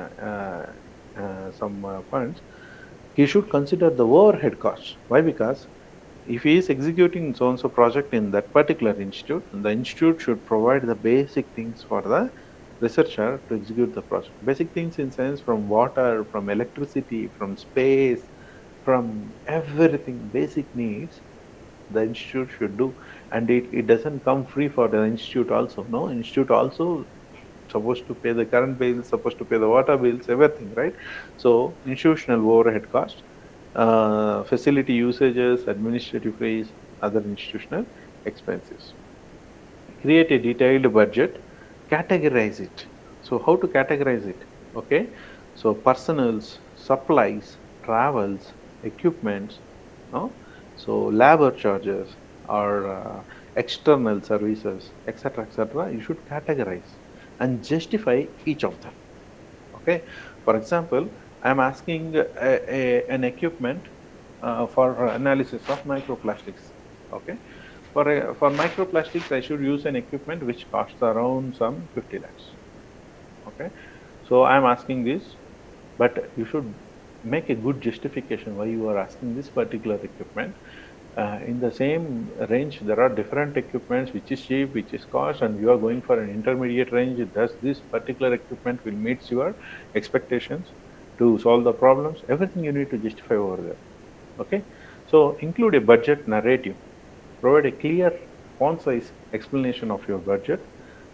funds. He should consider the overhead costs. Why? Because if he is executing so and so project in that particular institute, the institute should provide the basic things for the researcher to execute the project. Basic things in sense, from water, from electricity, from space, from everything, basic needs the institute should do. And it doesn't come free for the institute also. No, institute also supposed to pay the current bills, supposed to pay the water bills, everything, right? So institutional overhead cost, facility usages, administrative fees, other institutional expenses. Create a detailed budget, categorize it. So how to categorize it? Okay, so personals, supplies, travels, equipments, no? So labor charges or external services, etc., etc. You should categorize and justify each of them. Okay, for example, I am asking an equipment for analysis of microplastics. Okay, for microplastics, I should use an equipment which costs around some 50 lakhs. Okay, so I am asking this, but you should make a good justification why you are asking this particular equipment. In the same range, there are different equipments which is cheap, which is cost, and you are going for an intermediate range. Does this particular equipment will meet your expectations to solve the problems? Everything you need to justify over there. Okay, so include a budget narrative. Provide a clear, concise explanation of your budget,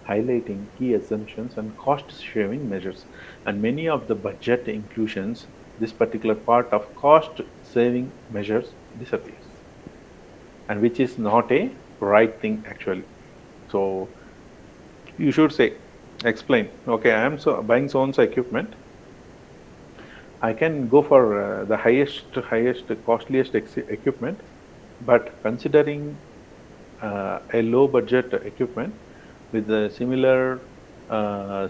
highlighting key assumptions and cost-saving measures. And many of the budget inclusions, this particular part of cost-saving measures disappears, and which is not a right thing actually. So you should say, explain. Okay, I am so buying so and so equipment. I can go for the highest, costliest equipment, but considering a low budget equipment with the similar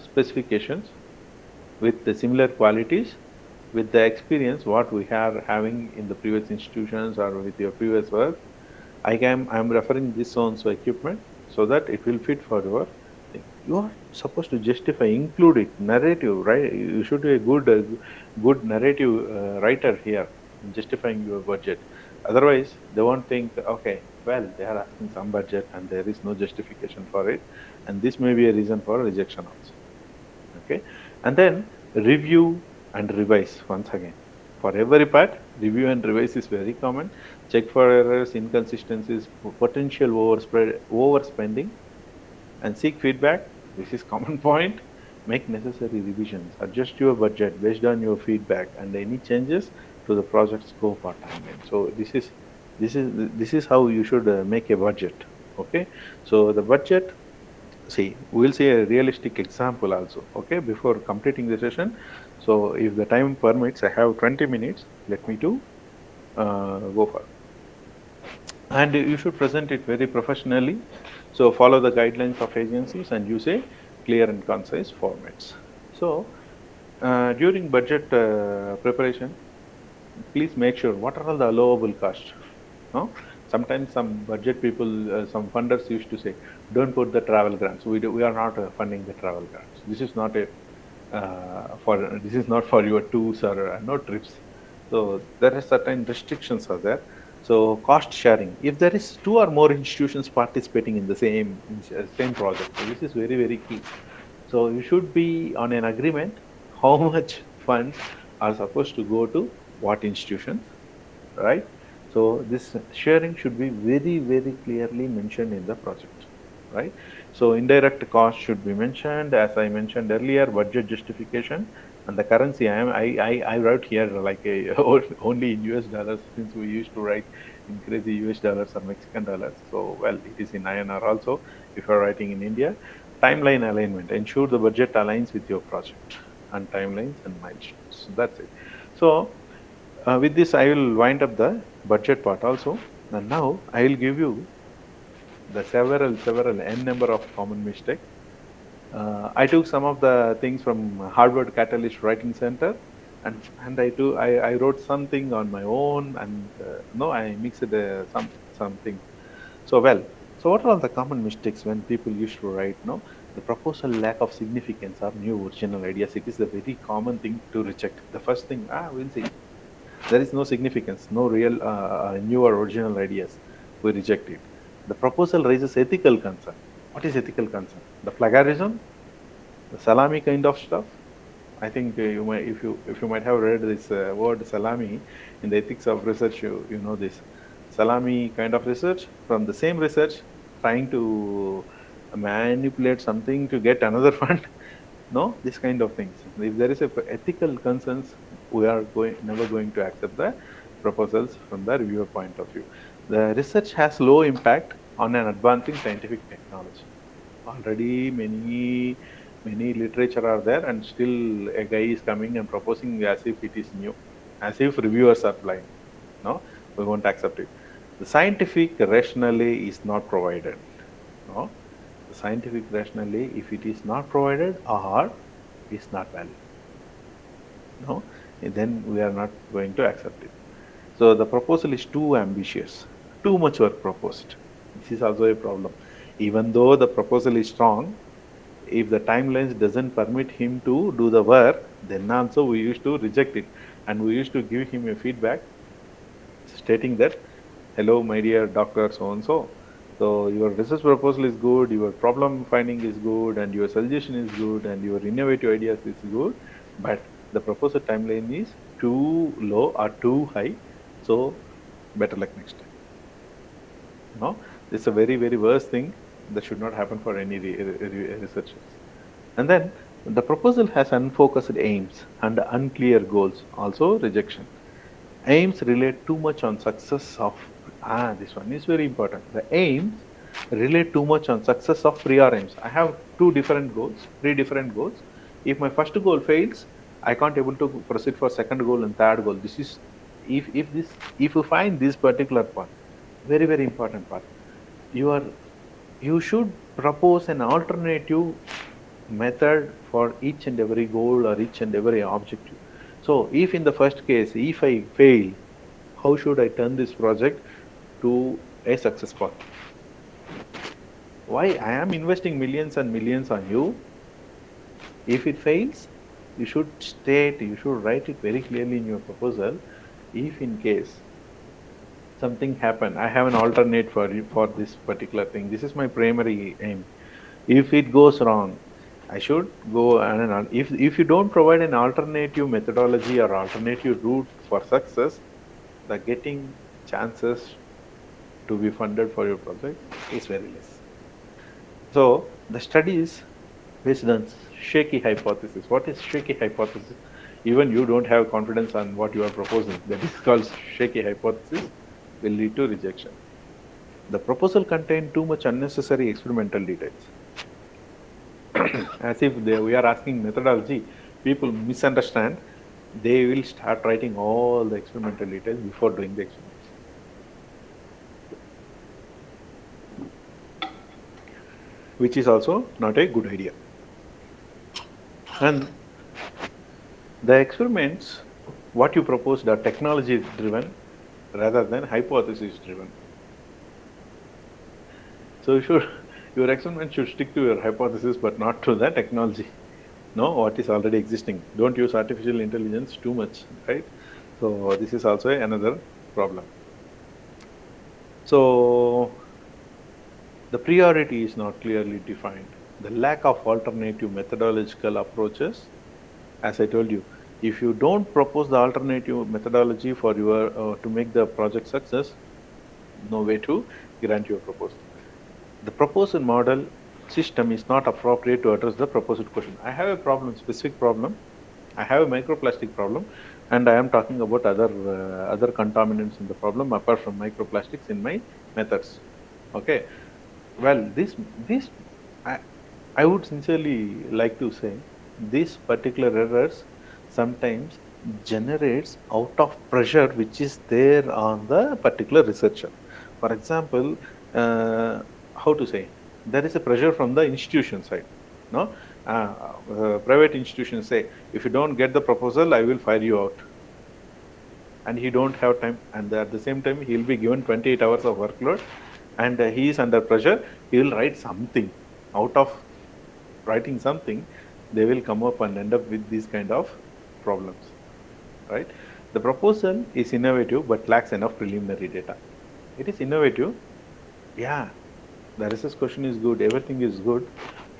specifications, with the similar qualities, with the experience what we are having in the previous institutions or with your previous work, I'm referring this on so equipment so that it will fit for your thing. You are supposed to justify, include it, narrative, right? You should be a good narrative writer here, in justifying your budget. Otherwise, they won't think, okay, well, they are asking some budget and there is no justification for it, and this may be a reason for rejection also. Okay, and then review and revise once again. For every part, review and revise is very common. Check for errors, inconsistencies, potential overspending, and seek feedback. This is common point. Make necessary revisions. Adjust your budget based on your feedback and any changes to the project scope or timeline. So this is this is how you should make a budget. Okay, so the budget. See, we'll see a realistic example also. Okay, before completing the session. So if the time permits, I have 20 minutes. Let me to go for. And you should present it very professionally. So follow the guidelines of agencies and use a clear and concise formats. So during budget preparation, please make sure what are all the allowable costs. No? Sometimes some budget people, some funders used to say, don't put the travel grants. We are not funding the travel grants. This is not a this is not for your tours or no trips. So there are certain restrictions are there. So cost sharing. If there is two or more institutions participating in the same project, so this is very key. So you should be on an agreement how much funds are supposed to go to what institutions, right? So this sharing should be very clearly mentioned in the project, right? So indirect cost should be mentioned, as I mentioned earlier, budget justification, and the currency. I wrote here like a, only in US dollars, since we used to write in crazy US dollars or Mexican dollars. So well, it is in INR also. If you are writing in India, timeline alignment. Ensure the budget aligns with your project and timelines and milestones. That's it. So with this, I will wind up the budget part also. And now I will give you the several n number of common mistakes I took some of the things from Harvard Catalyst Writing Center, and I wrote something on my own, and no, I mixed something. So well, so what are all the common mistakes when people used to write? No, the proposal lack of significance or new original ideas. It is the very common thing to reject. The first thing, we'll see. There is no significance, no real new or original ideas. We reject it. The proposal raises ethical concern. What is ethical concern? The plagiarism, the salami kind of stuff. I think you might, if you might have read this word salami in the ethics of research, you know this salami kind of research from the same research trying to manipulate something to get another fund. No, this kind of things. If there is a ethical concerns, we are never going to accept the proposals from the reviewer point of view. The research has low impact on an advancing scientific technology. Already many literature are there, and still a guy is coming and proposing as if it is new, as if reviewers are blind. No, we won't accept it. The scientific rationale is not provided. No, the scientific rationale, if it is not provided or is not valid, no, then we are not going to accept it. So the proposal is too ambitious, too much work proposed. This is also a problem. Even though the proposal is strong, if the timelines doesn't permit him to do the work, then also we used to reject it, and we used to give him a feedback stating that, hello, my dear doctor so and so. So your research proposal is good, your problem finding is good, and your suggestion is good, and your innovative ideas is good, but the proposal timeline is too low or too high. So better luck next time. No, it's a very very worst thing that should not happen for any researchers. And then the proposal has unfocused aims and unclear goals, also rejection. Aims relate too much on success of, this one is very important. The aims relate too much on success of prior aims. I have two different goals, three different goals. If my first goal fails, I can't able to proceed for second goal and third goal. This is, if you find this particular part, very very important part, you are you should propose an alternative method for each and every goal or each and every objective. So if in the first case, if I fail, how should I turn this project to a success path? Why I am investing millions and millions on you? If it fails, you should state, you should write it very clearly in your proposal. If in case something happen, I have an alternate for you for this particular thing. This is my primary aim. If it goes wrong, I should go and if you don't provide an alternative methodology or alternative route for success, the getting chances to be funded for your project is very less. So the studies based on shaky hypothesis. What is shaky hypothesis? Even you don't have confidence on what you are proposing. That is called shaky hypothesis, will lead to rejection. The proposal contained too much unnecessary experimental details. As if we are asking methodology, people misunderstand. They will start writing all the experimental details before doing the experiments, which is also not a good idea. And the experiments, what you proposed are technology driven rather than hypothesis driven. So your experiment should stick to your hypothesis but not to the technology. No, what is already existing. Don't use artificial intelligence too much, right? So this is also another problem. So the priority is not clearly defined. The lack of alternative methodological approaches, as I told you, if you don't propose the alternative methodology for your to make the project success, no way to grant your proposal. The proposal model system is not appropriate to address the proposed question. I have a problem, specific problem. I have a microplastic problem, and I am talking about other contaminants in the problem apart from microplastics in my methods. Okay. Well, this I, I would sincerely like to say these particular errors sometimes generates out of pressure which is there on the particular researcher. For example, how to say, there is a pressure from the institution side. No, private institutions say, if you don't get the proposal, I will fire you out, and he don't have time, and at the same time he will be given 28 hours of workload, and he is under pressure. He will write something. Out of writing something, they will come up and end up with these kind of problems, right? The proposal is innovative but lacks enough preliminary data. It is innovative, yeah, the research question is good, everything is good,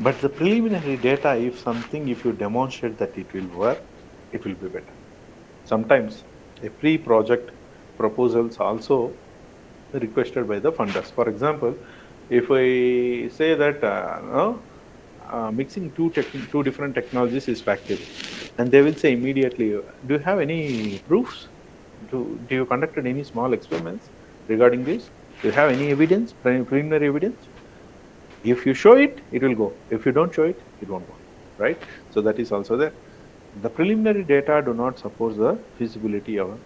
but the preliminary data, if something, if you demonstrate that it will work, it will be better. Sometimes a pre-project proposals also requested by the funders. For example, if I say that no, mixing two different technologies is factory, and they will say immediately, do you have any proofs? Do you conducted any small experiments regarding this? Do you have any evidence, preliminary evidence? If you show it, it will go. If you don't show it, it won't go, right? So that is also there. The preliminary data do not support the feasibility of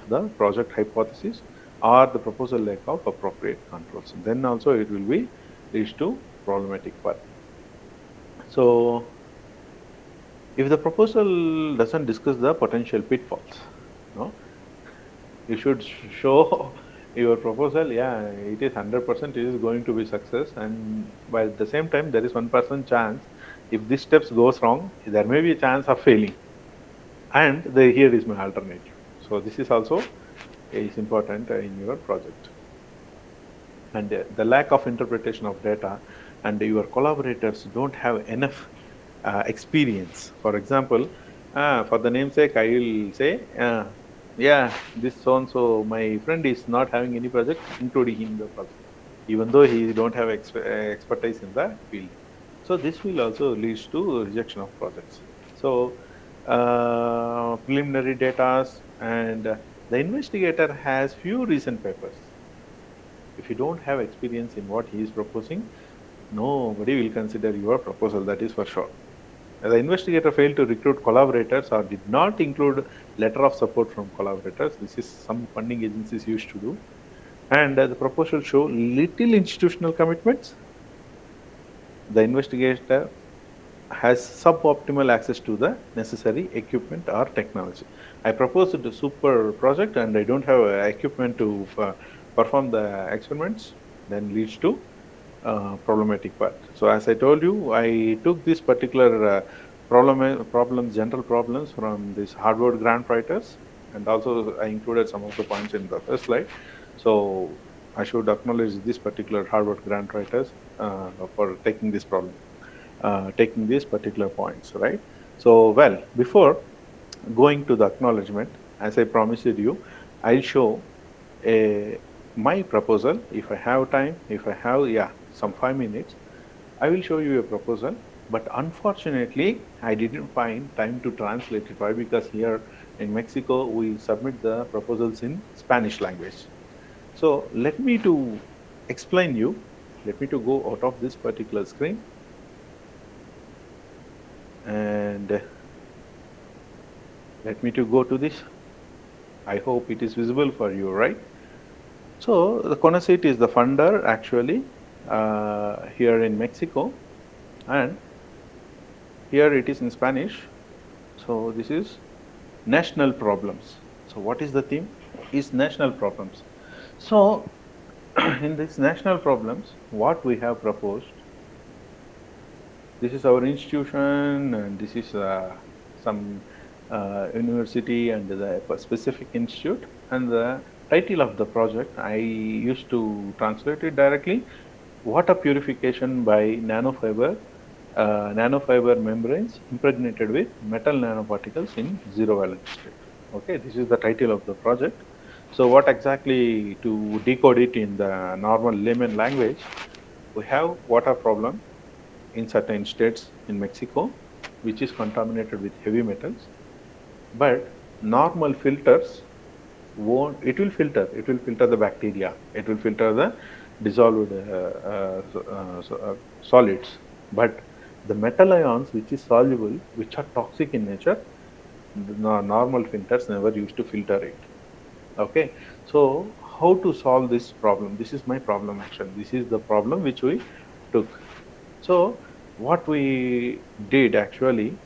the project hypothesis or the proposal lack of appropriate controls. Then also it will be leads to problematic part. So if the proposal doesn't discuss the potential pitfalls, no, you should show your proposal. Yeah, it is 100%. It is going to be success, and by the same time, there is 1% chance. If these steps goes wrong, there may be a chance of failing, and here is my alternative. So this is also is important in your project. And the lack of interpretation of data, and your collaborators don't have enough experience. For example, for the namesake, I will say, yeah, this so and so, my friend is not having any project, including in the project, even though he don't have expertise in the field. So this will also lead to rejection of projects. So preliminary data, and the investigator has few recent papers. If you don't have experience in what he is proposing, nobody will consider your proposal, that is for sure. The investigator failed to recruit collaborators or did not include letter of support from collaborators. This is some funding agencies used to do. And the proposal show little institutional commitments. The investigator has suboptimal access to the necessary equipment or technology. I proposed a super project and I don't have equipment to perform the experiments, then leads to problematic part. So as I told you, I took this particular general problems from these Harvard grant writers, and also I included some of the points in the first slide. So I should acknowledge this particular Harvard grant writers for taking this problem, taking these particular points, right? So, well, before going to the acknowledgement, as I promised you, I'll show a my proposal. If I have time, if I have, yeah, some 5 minutes, I will show you a proposal. But unfortunately, I didn't find time to translate it. Why? Because here in Mexico, we submit the proposals in Spanish language. So let me to explain you. Let me to go out of this particular screen, and let me to go to this. I hope it is visible for you, right? So the CONACYT is the funder actually here in Mexico, and here it is in Spanish. So this is national problems. So what is the theme? Is national problems. So in these national problems, what we have proposed, this is our institution, and this is some university and the specific institute, and the title of the project I used to translate it directly: water purification by nanofiber membranes impregnated with metal nanoparticles in zero valence state. Okay, this is the title of the project. So what exactly, to decode it in the normal layman language, we have water problem in certain states in Mexico, which is contaminated with heavy metals. But normal filters won't, it will filter the bacteria, it will filter the dissolved solids. But the metal ions, which is soluble, which are toxic in nature, the normal filters never used to filter it. Okay, so how to solve this problem? This is my problem actually. This is the problem which we took. So what we did actually,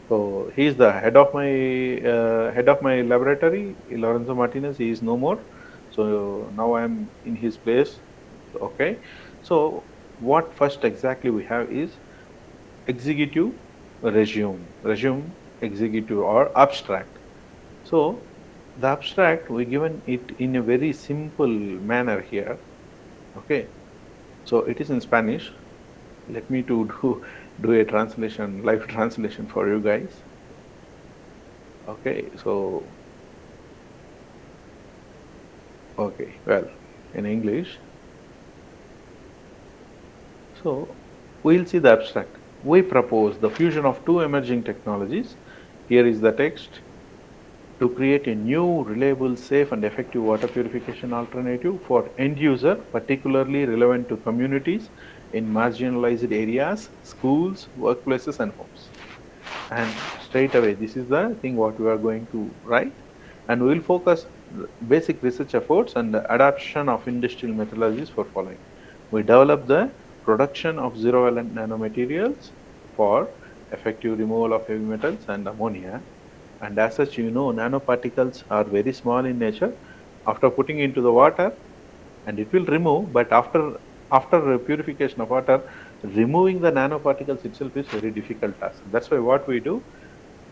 so he is the head of my laboratory, Lorenzo Martinez. He is no more. So now I am in his place. Okay. So what first exactly we have is executive resume, executive or abstract. So the abstract we given it in a very simple manner here. Okay. So it is in Spanish. Let me to do a translation, live translation for you guys. Okay. So okay, well, in English. So we'll see the abstract. We propose the fusion of two emerging technologies. Here is the text. To create a new, reliable, safe and effective water purification alternative for end user, particularly relevant to communities in marginalized areas, schools, workplaces and homes. And straight away, this is the thing what we are going to write. And we will focus basic research efforts and the adoption of industrial methodologies for following. We develop the production of zero valent nanomaterials for effective removal of heavy metals and ammonia. And as such, you know, nanoparticles are very small in nature. After putting into the water, and it will remove, but after purification of water, removing the nanoparticles itself is very difficult task. That's why what we do,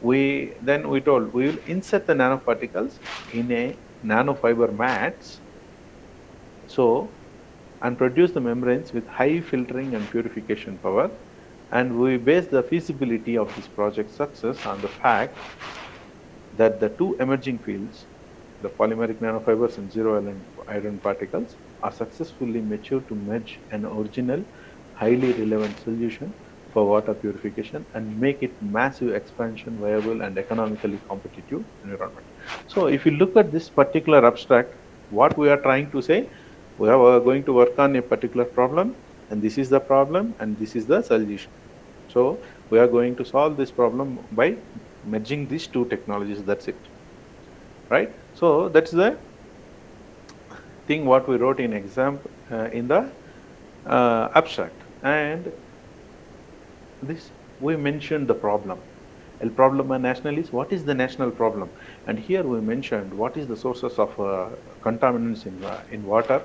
we told we will insert the nanoparticles in a nanofiber mats, so and produce the membranes with high filtering and purification power. And we base the feasibility of this project success on the fact that the two emerging fields, the polymeric nanofibers and zero iron particles, are successfully matured to merge an original, highly relevant solution for water purification and make it massive expansion viable and economically competitive environment. So if you look at this particular abstract, what we are trying to say, we are going to work on a particular problem, and this is the problem and this is the solution. So we are going to solve this problem by merging these two technologies. That's it, right? So that's the thing what we wrote in exam in the abstract. And this we mentioned the problem. El problema national is what is the national problem, and here we mentioned what is the sources of contaminants in water.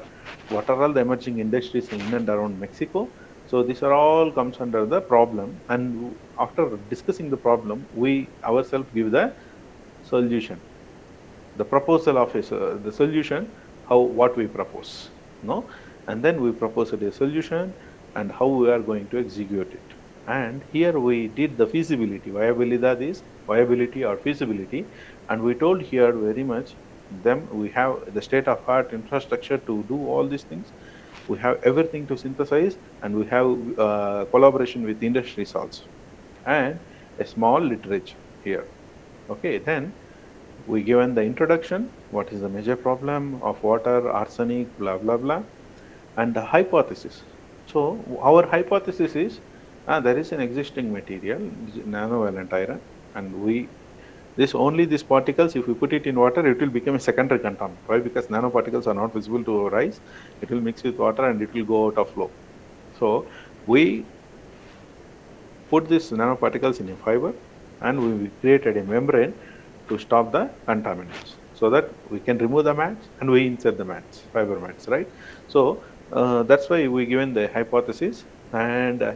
What are all the emerging industries in and around Mexico? So these are all comes under the problem, and after discussing the problem, we ourselves give the solution, the proposal of the solution, how what we propose, no, and then we proposed a solution and how we are going to execute it. And here we did the feasibility, viability, that is viability or feasibility, and we told here very much them we have the state of art infrastructure to do all these things. We have everything to synthesize, and we have collaboration with industries also, and a small literature here. Okay, then we given the introduction, what is the major problem of water, arsenic, blah blah blah, and the hypothesis. So our hypothesis is there is an existing material, nanovalent iron, and we this only these particles, if we put it in water, it will become a secondary contaminant. Why? Because nanoparticles are not visible to our eyes. It will mix with water and it will go out of flow. So we put these nanoparticles in a fiber, and we created a membrane to stop the contaminants, so that we can remove the mats and we insert the mats, fiber mats, right? So that's why we given the hypothesis, and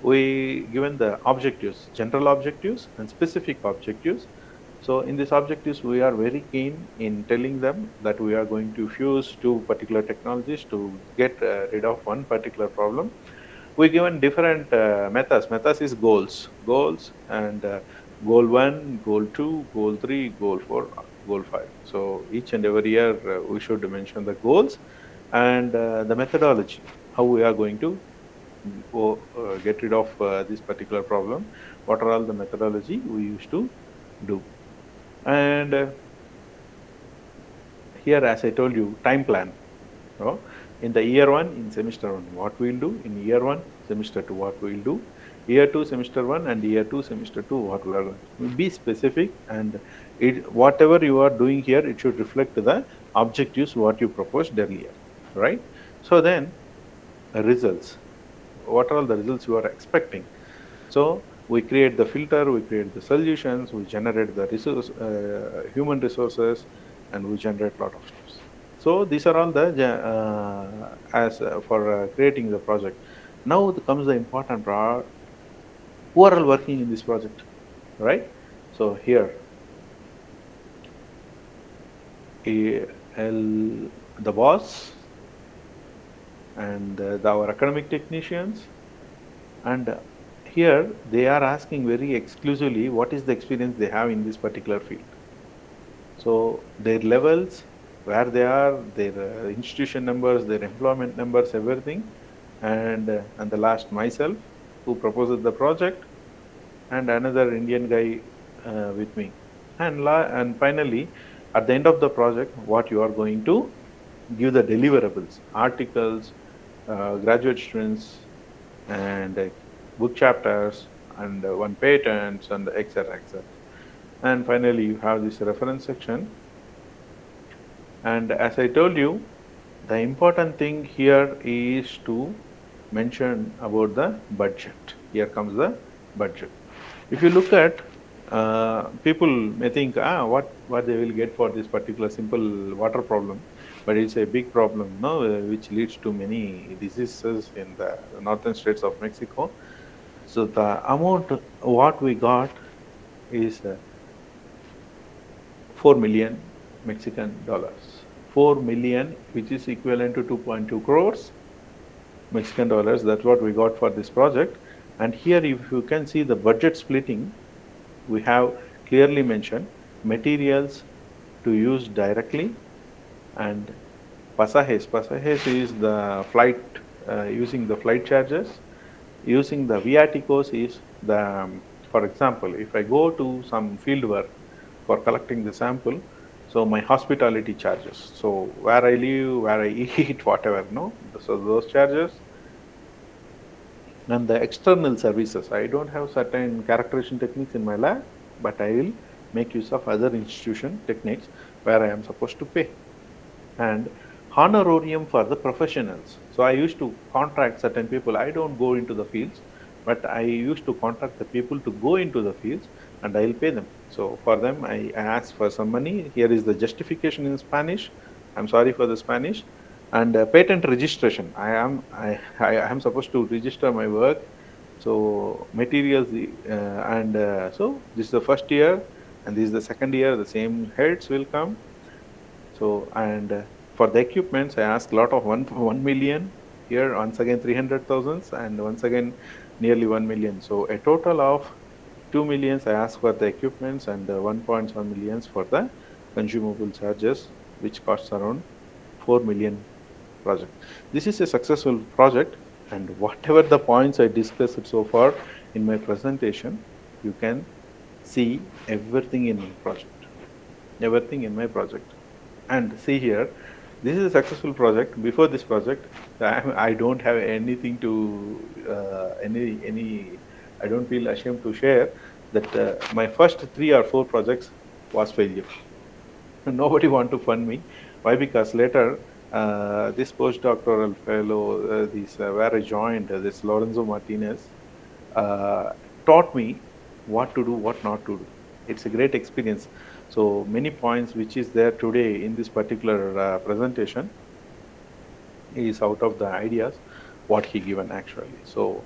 we given the objectives, general objectives and specific objectives. So in these objectives, we are very keen in telling them that we are going to fuse two particular technologies to get rid of one particular problem. We given different methods. Methods is goals, and goal 1, goal 2, goal 3, goal 4, goal 5. So each and every year we should mention the goals and the methodology, how we are going to go, get rid of this particular problem. What are all the methodology we used to do? And here, as I told you, time plan. So in the year 1, in semester 1, what we will do, in year 1, semester 2, what we will do, year 2, semester 1, and year 2, semester 2, what we are going to be specific, and whatever you are doing here, it should reflect the objectives what you proposed earlier, right? So then results. what are all the results you are expecting. So we create the filter, we create the solutions, we generate the resource, human resources, and we generate a lot of stuff. So these are all the as for creating the project. Now comes the important part. Who are all working in this project, right? So here, the boss and our academic technicians, and here they are asking very exclusively what is the experience they have in this particular field. So their levels, where they are, their institution numbers, their employment numbers, everything, and the last myself who proposed the project, and another Indian guy with me, and finally at the end of the project, what you are going to give the deliverables, articles, graduate students, and book chapters, and one patents, and etc. etc. And finally, you have this reference section. And as I told you, the important thing here is to mention about the budget. Here comes the budget. If you look at, people may think, what they will get for this particular simple water problem, but it's a big problem, no, which leads to many diseases in the northern states of Mexico. So the amount what we got is 4 million Mexican dollars. 4 million, which is equivalent to 2.2 crores Mexican dollars. That's what we got for this project. And here, if you can see the budget splitting, we have clearly mentioned materials to use directly, and pasajes. Pasajes is the flight, using the flight charges. Using the viaticos is the, for example, if I go to some field work for collecting the sample, so my hospitality charges. So where I live, where I eat, whatever, no. So those charges, and the external services. I don't have certain characterization techniques in my lab, but I will make use of other institution techniques where I am supposed to pay. And honorarium for the professionals. So I used to contract certain people. I don't go into the fields, but I used to contract the people to go into the fields, and I'll pay them. So for them, I ask for some money. Here is the justification in Spanish. I'm sorry for the Spanish. And patent registration. I am supposed to register my work. So materials, and so this is the first year, and this is the second year. The same heads will come. So, and for the equipments, I asked a lot of 1 million. Here once again 300,000, and once again nearly 1 million. So a total of 2 millions I asked for the equipments, and 1.1 millions for the consumable charges, which costs around 4 million project. This is a successful project, and whatever the points I discussed so far in my presentation, you can see everything in my project. Everything in my project. And see here, this is a successful project. Before this project, I don't have anything to any. I don't feel ashamed to share that my first 3 or 4 projects was failure. Nobody want to fund me. Why? Because later, this postdoctoral fellow, where I joined, this Lorenzo Martinez, uh, taught me what to do, what not to do. It's a great experience. So many points which is there today in this particular presentation is out of the ideas what he given actually. So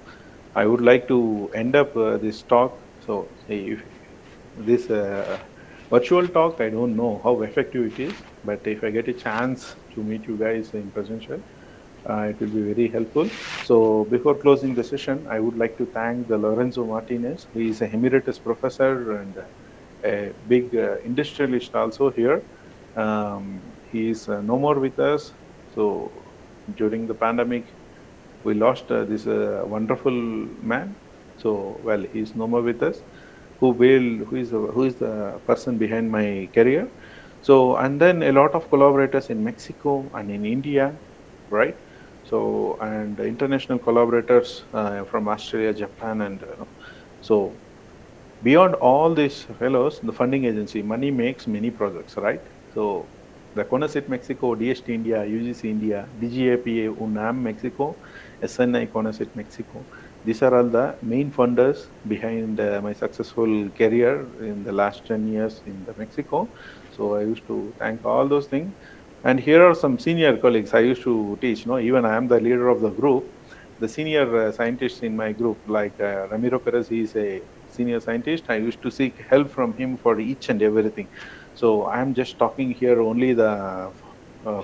I would like to end up this talk. So if this virtual talk, I don't know how effective it is, but if I get a chance to meet you guys in presential, it will be very helpful. So before closing the session, I would like to thank the Lorenzo Martinez. He is a emeritus professor and a big industrialist also here. He is no more with us. So during the pandemic, we lost this wonderful man. So well, he is no more with us. Who is the person behind my career? So and then a lot of collaborators in Mexico and in India, right? So and international collaborators from Australia, Japan, and so beyond all these fellows, the funding agency, money makes many projects, right? So the CONACYT Mexico, DST India, UGC India, DGAPA, UNAM Mexico, SNI Conacyt, Mexico. These are all the main funders behind my successful career in the last 10 years in the Mexico. So I used to thank all those things. And here are some senior colleagues I used to teach. No, even I am the leader of the group. The senior scientists in my group, like Ramiro Perez, he is a senior scientist. I used to seek help from him for each and everything. So I am just talking here only the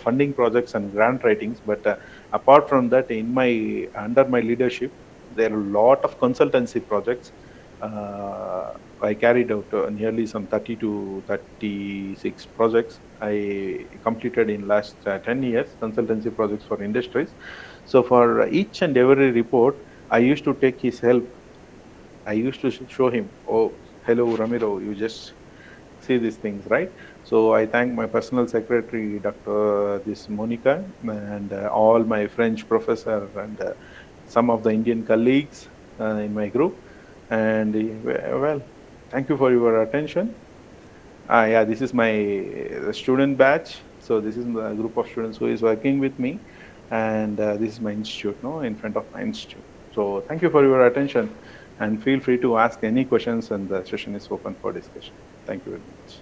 funding projects and grant writings, but apart from that, in my under my leadership, there are a lot of consultancy projects. I carried out nearly some 30 to 36 projects I completed in last 10 years, consultancy projects for industries. So for each and every report, I used to take his help. I used to show him, oh, hello, Ramiro, you just see these things, right? So I thank my personal secretary, Dr. This Monica, and all my French professor and some of the Indian colleagues in my group. And well, thank you for your attention. Yeah, this is my student batch. So this is the group of students who is working with me, and this is my institute, no, in front of my institute. So thank you for your attention, and feel free to ask any questions, and the session is open for discussion. Thank you very much.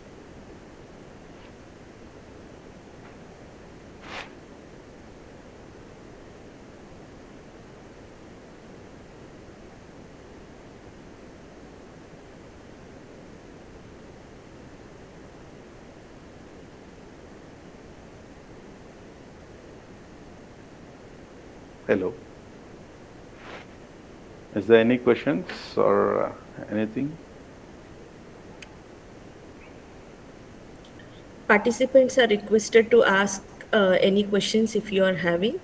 Hello. Is there any questions or anything? Participants are requested to ask any questions if you are having.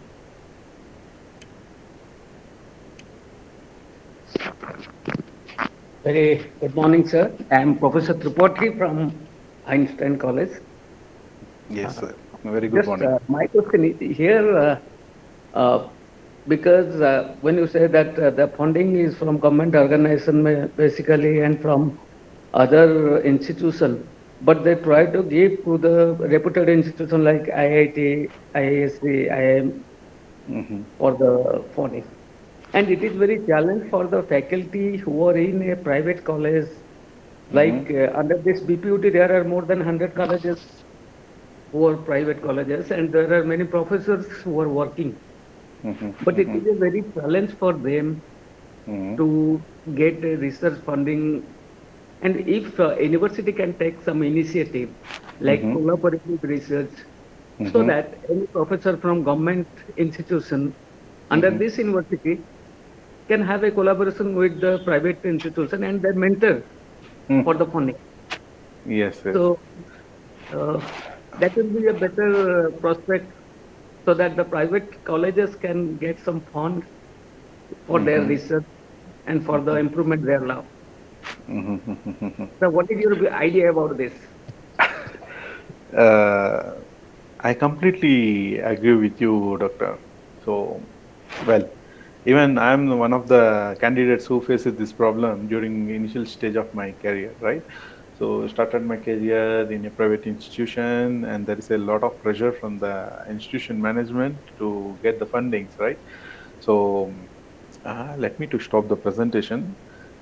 Very good morning, sir. I am Professor Tripathi from Einstein College. Yes, Uh, sir. Very good just morning. my question is here, because when you say that the funding is from government organization basically and from other institution, but they try to give to the reputed institution like IIT, IISc, IIM Mm-hmm. for the funding. And it is very challenge for the faculty who are in a private college. Mm-hmm. Like under this BPUT, there are more than 100 colleges who are private colleges, and there are many professors who are working. Mm-hmm. But it Mm-hmm. is a very challenge for them Mm-hmm. to get a research funding. And if university can take some initiative, like Mm-hmm. collaborative research, so Mm-hmm. that any professor from government institution under Mm-hmm. this university can have a collaboration with the private institution and their mentor Mm. for the funding. Yes, yes. So uh, that will be a better prospect so that the private colleges can get some funds for their Mm-hmm. research and for the improvement their lab. Mm-hmm. So what is your idea about this? uh, I completely agree with you, Doctor. So, well, even I'm one of the candidates who faces this problem during initial stage of my career, right? So, started my career in a private institution, and there is a lot of pressure from the institution management to get the fundings, right? So, let me to stop the presentation.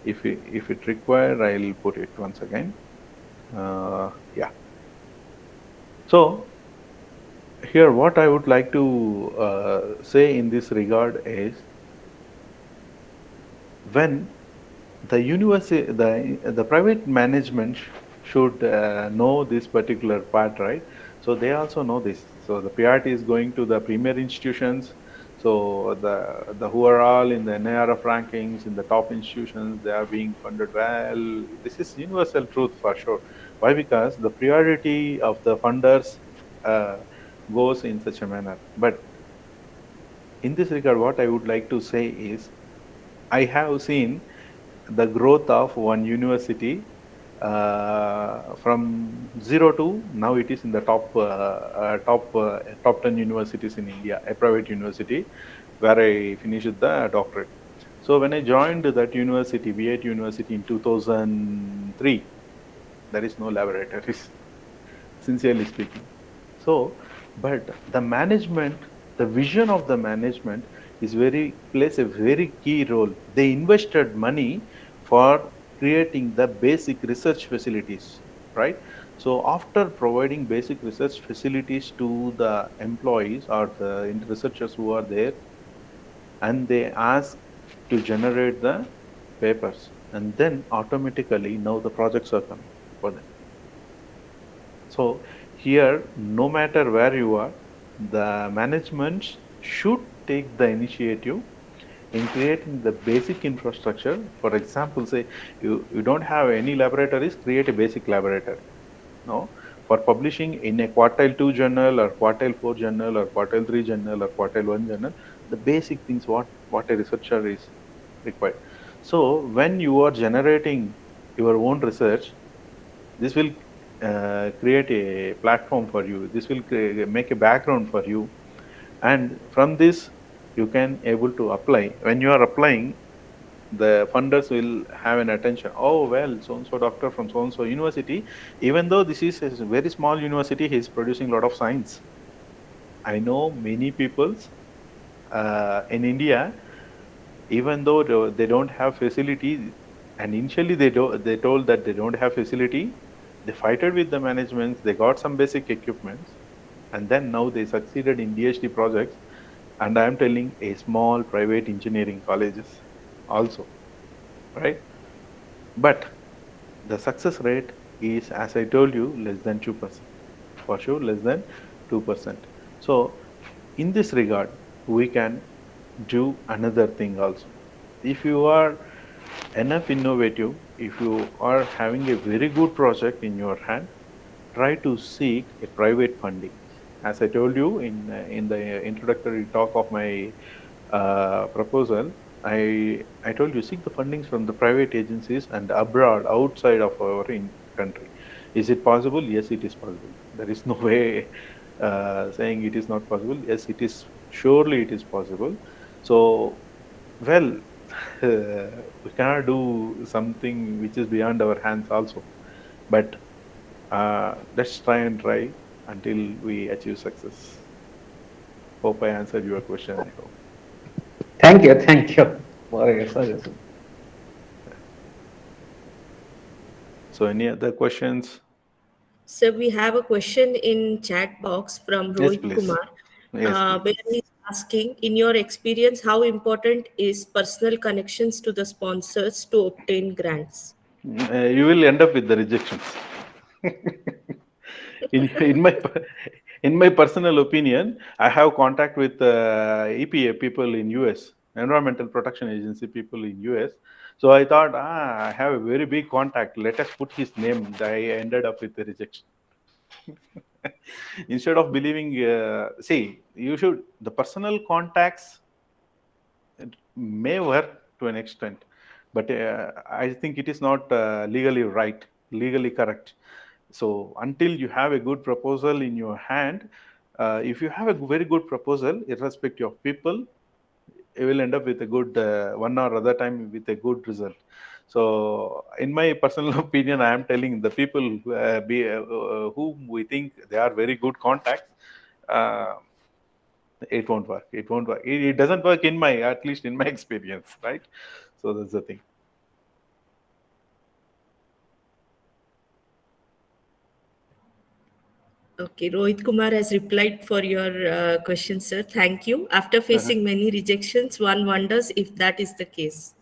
If it require, I'll put it once again. Yeah. So here, what I would like to say in this regard is when the university, the private management should know this particular part, right? So they also know this. So the priority is going to the premier institutions. So the who are all in the NIRF rankings in the top institutions, they are being funded well. This is universal truth for sure. Why? Because the priority of the funders uh, goes in such a manner. But in this regard, what I would like to say is I have seen the growth of one university from zero to now it is in the top 10 universities in India, a private university where I finished the doctorate. So when I joined that university, BIT University in 2003, there is no laboratories, sincerely speaking. So, but the management, the vision of the management is very plays a very key role. They invested money for creating the basic research facilities, right? So after providing basic research facilities to the employees or the researchers who are there, and they ask to generate the papers, and then automatically now the projects are coming for them. So here, no matter where you are, the management should take the initiative in creating the basic infrastructure. For example, say you don't have any laboratories, create a basic laboratory. No, for publishing in a quartile 2 journal or quartile 4 journal or quartile 3 journal or quartile 1 journal, the basic things what a researcher is required. So when you are generating your own research, this will create a platform for you. This will make a background for you, and from this you can able to apply. When you are applying, the funders will have an attention. Oh well, so and so doctor from so and so university, even though this is a very small university, he is producing a lot of science. I know many peoples in India, even though they don't have facility, and initially they told that they don't have facility. They fighted with the management, they got some basic equipments, and then now they succeeded in DHD projects. And I am telling, a small private engineering colleges also, right? But the success rate is, as I told you, less than 2%. For sure, less than 2%. So in this regard, we can do another thing also. If you are enough innovative, if you are having a very good project in your hand, try to seek a private funding. As I told you in the introductory talk of my proposal, I told you, seek the fundings from the private agencies and abroad, outside of our country. Is it possible? Yes, it is possible. There is no way saying it is not possible. Yes, it is, surely it is possible. So, well, we cannot do something which is beyond our hands also. But let's try and try until we achieve success. Hope I answered your question. I hope. Thank you for your suggestion. So, any other questions? So we have a question in chat box from Yes, Rohit please. Kumar, Yes, where please. he's asking, in your experience, how important is personal connections to the sponsors to obtain grants? You will end up with the rejections. In my in my personal opinion, I have contact with EPA people in US, Environmental Protection Agency people in US. So I thought, I have a very big contact. Let us put his name. I ended up with the rejection. Instead of believing, see, you should, the personal contacts may work to an extent, but I think it is not legally right, legally correct. So until you have a good proposal in your hand, if you have a very good proposal, irrespective of people, you will end up with a good one or other time with a good result. So in my personal opinion, I am telling the people whom we think they are very good contacts, uh, it won't work. It won't work. It doesn't work in my, at least in my experience, right? So that's the thing. Okay, Rohit Kumar has replied for your question, sir. Thank you. After Uh-huh. facing many rejections, one wonders if that is the case.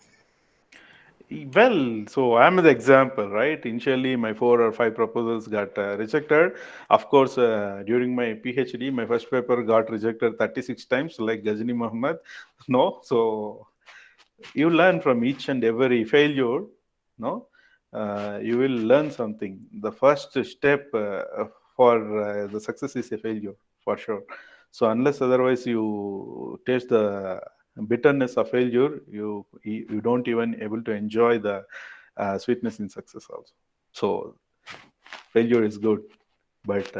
Well, so I'm the example, right? Initially, my 4 or 5 proposals got rejected. Of course, during my PhD, my first paper got rejected 36 times, like Ghazni Muhammad. No, so you learn from each and every failure. No, you will learn something. The first step for the success is a failure, for sure. So unless otherwise you taste the bitterness of failure, you don't even able to enjoy the sweetness in success also. So failure is good, but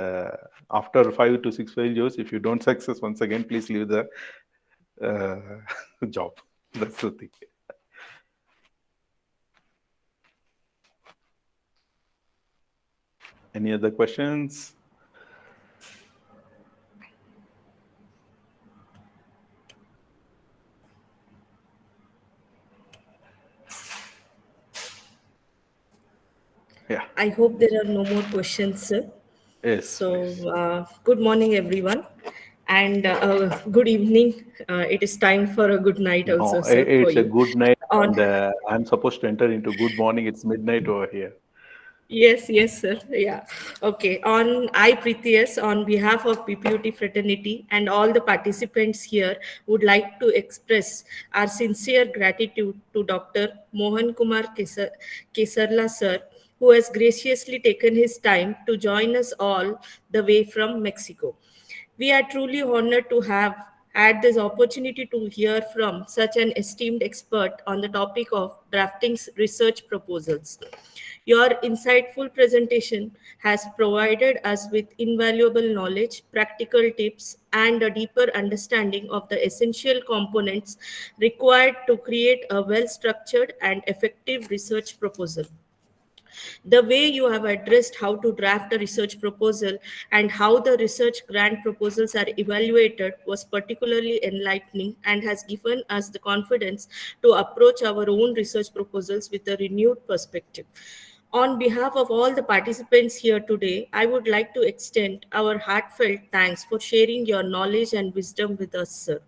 after 5 to 6 failures, if you don't success once again, please leave the job. That's the thing. Any other questions? Yeah. I hope there are no more questions, sir. Yes, So, please. good morning, everyone, and good evening. It is time for a good night, also, No, sir, for it's a you. good night, On and I'm supposed to enter into good morning. It's midnight over here. Yes, yes, sir. Yeah. Okay. On I, Prithiyas, on behalf of BPUT fraternity and all the participants here, would like to express our sincere gratitude to Dr. Mohan Kumar Kesarla, sir, who has graciously taken his time to join us all the way from Mexico. We are truly honored to have had this opportunity to hear from such an esteemed expert on the topic of drafting research proposals. Your insightful presentation has provided us with invaluable knowledge, practical tips, and a deeper understanding of the essential components required to create a well structured and effective research proposal. The way you have addressed how to draft a research proposal and how the research grant proposals are evaluated was particularly enlightening and has given us the confidence to approach our own research proposals with a renewed perspective. On behalf of all the participants here today, I would like to extend our heartfelt thanks for sharing your knowledge and wisdom with us, sir.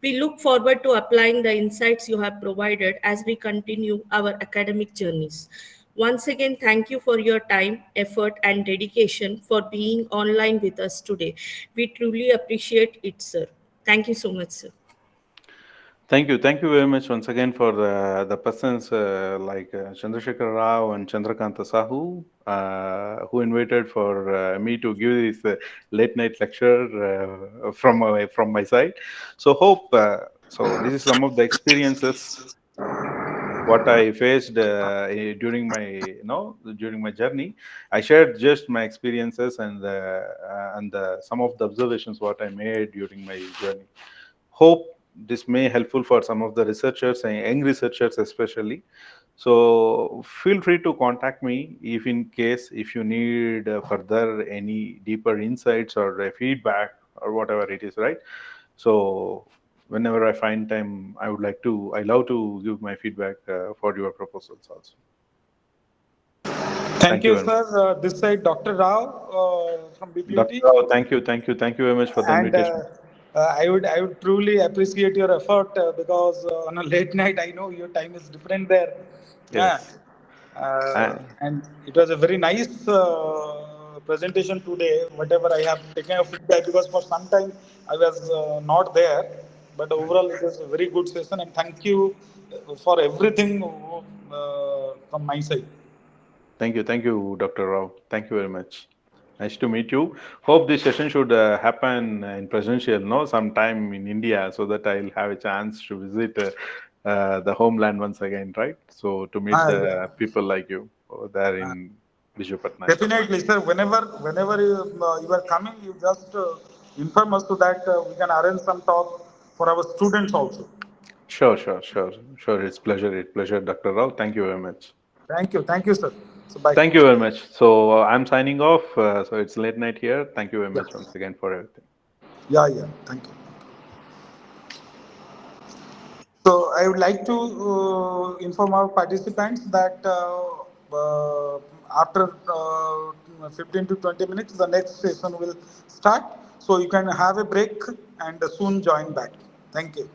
We look forward to applying the insights you have provided as we continue our academic journeys. Once again, thank you for your time, effort, and dedication for being online with us today. We truly appreciate it, sir. Thank you so much, sir. Thank you very much once again for the persons like Chandrasekhar Rao and Chandrakanta Sahu, who invited for me to give this late night lecture from my side. So hope so. This is some of the experiences what I faced during my during my journey. I shared just my experiences and some of the observations what I made during my journey. Hope this may helpful for some of the researchers and young researchers especially. So feel free to contact me if in case if you need further any deeper insights or feedback or whatever it is, right? So whenever I find time, I love to give my feedback for your proposals also. Thank Thank you you, very much. sir. This side, Dr. Rao from Dr. BPUT, Rao, thank you very much for the and invitation. I would truly appreciate your effort because on a late night, I know your time is different there. Yeah. Yes. And it was a very nice presentation today. Whatever I have taken a feedback because for some time I was not there, but overall it was a very good session. And thank you for everything from my side. Thank you, Dr. Rao. Thank you very much. Nice to meet you. Hope this session should happen in presential, no, sometime in India, so that I'll have a chance to visit the homeland once again, right? So to meet Yeah. the people like you over there in Biju Patnaik. Definitely, sir. Whenever you are coming, you just inform us so that we can arrange some talk for our students also. Sure. It's pleasure, Dr. Rao. Thank you very much. Thank you, sir. So bye. Thank you very much. So I'm signing off. So it's late night here. Thank you very Yeah, much once again for everything. yeah. Thank you. So I would like to inform our participants that after 15 to 20 minutes, the next session will start. So you can have a break and soon join back. Thank you.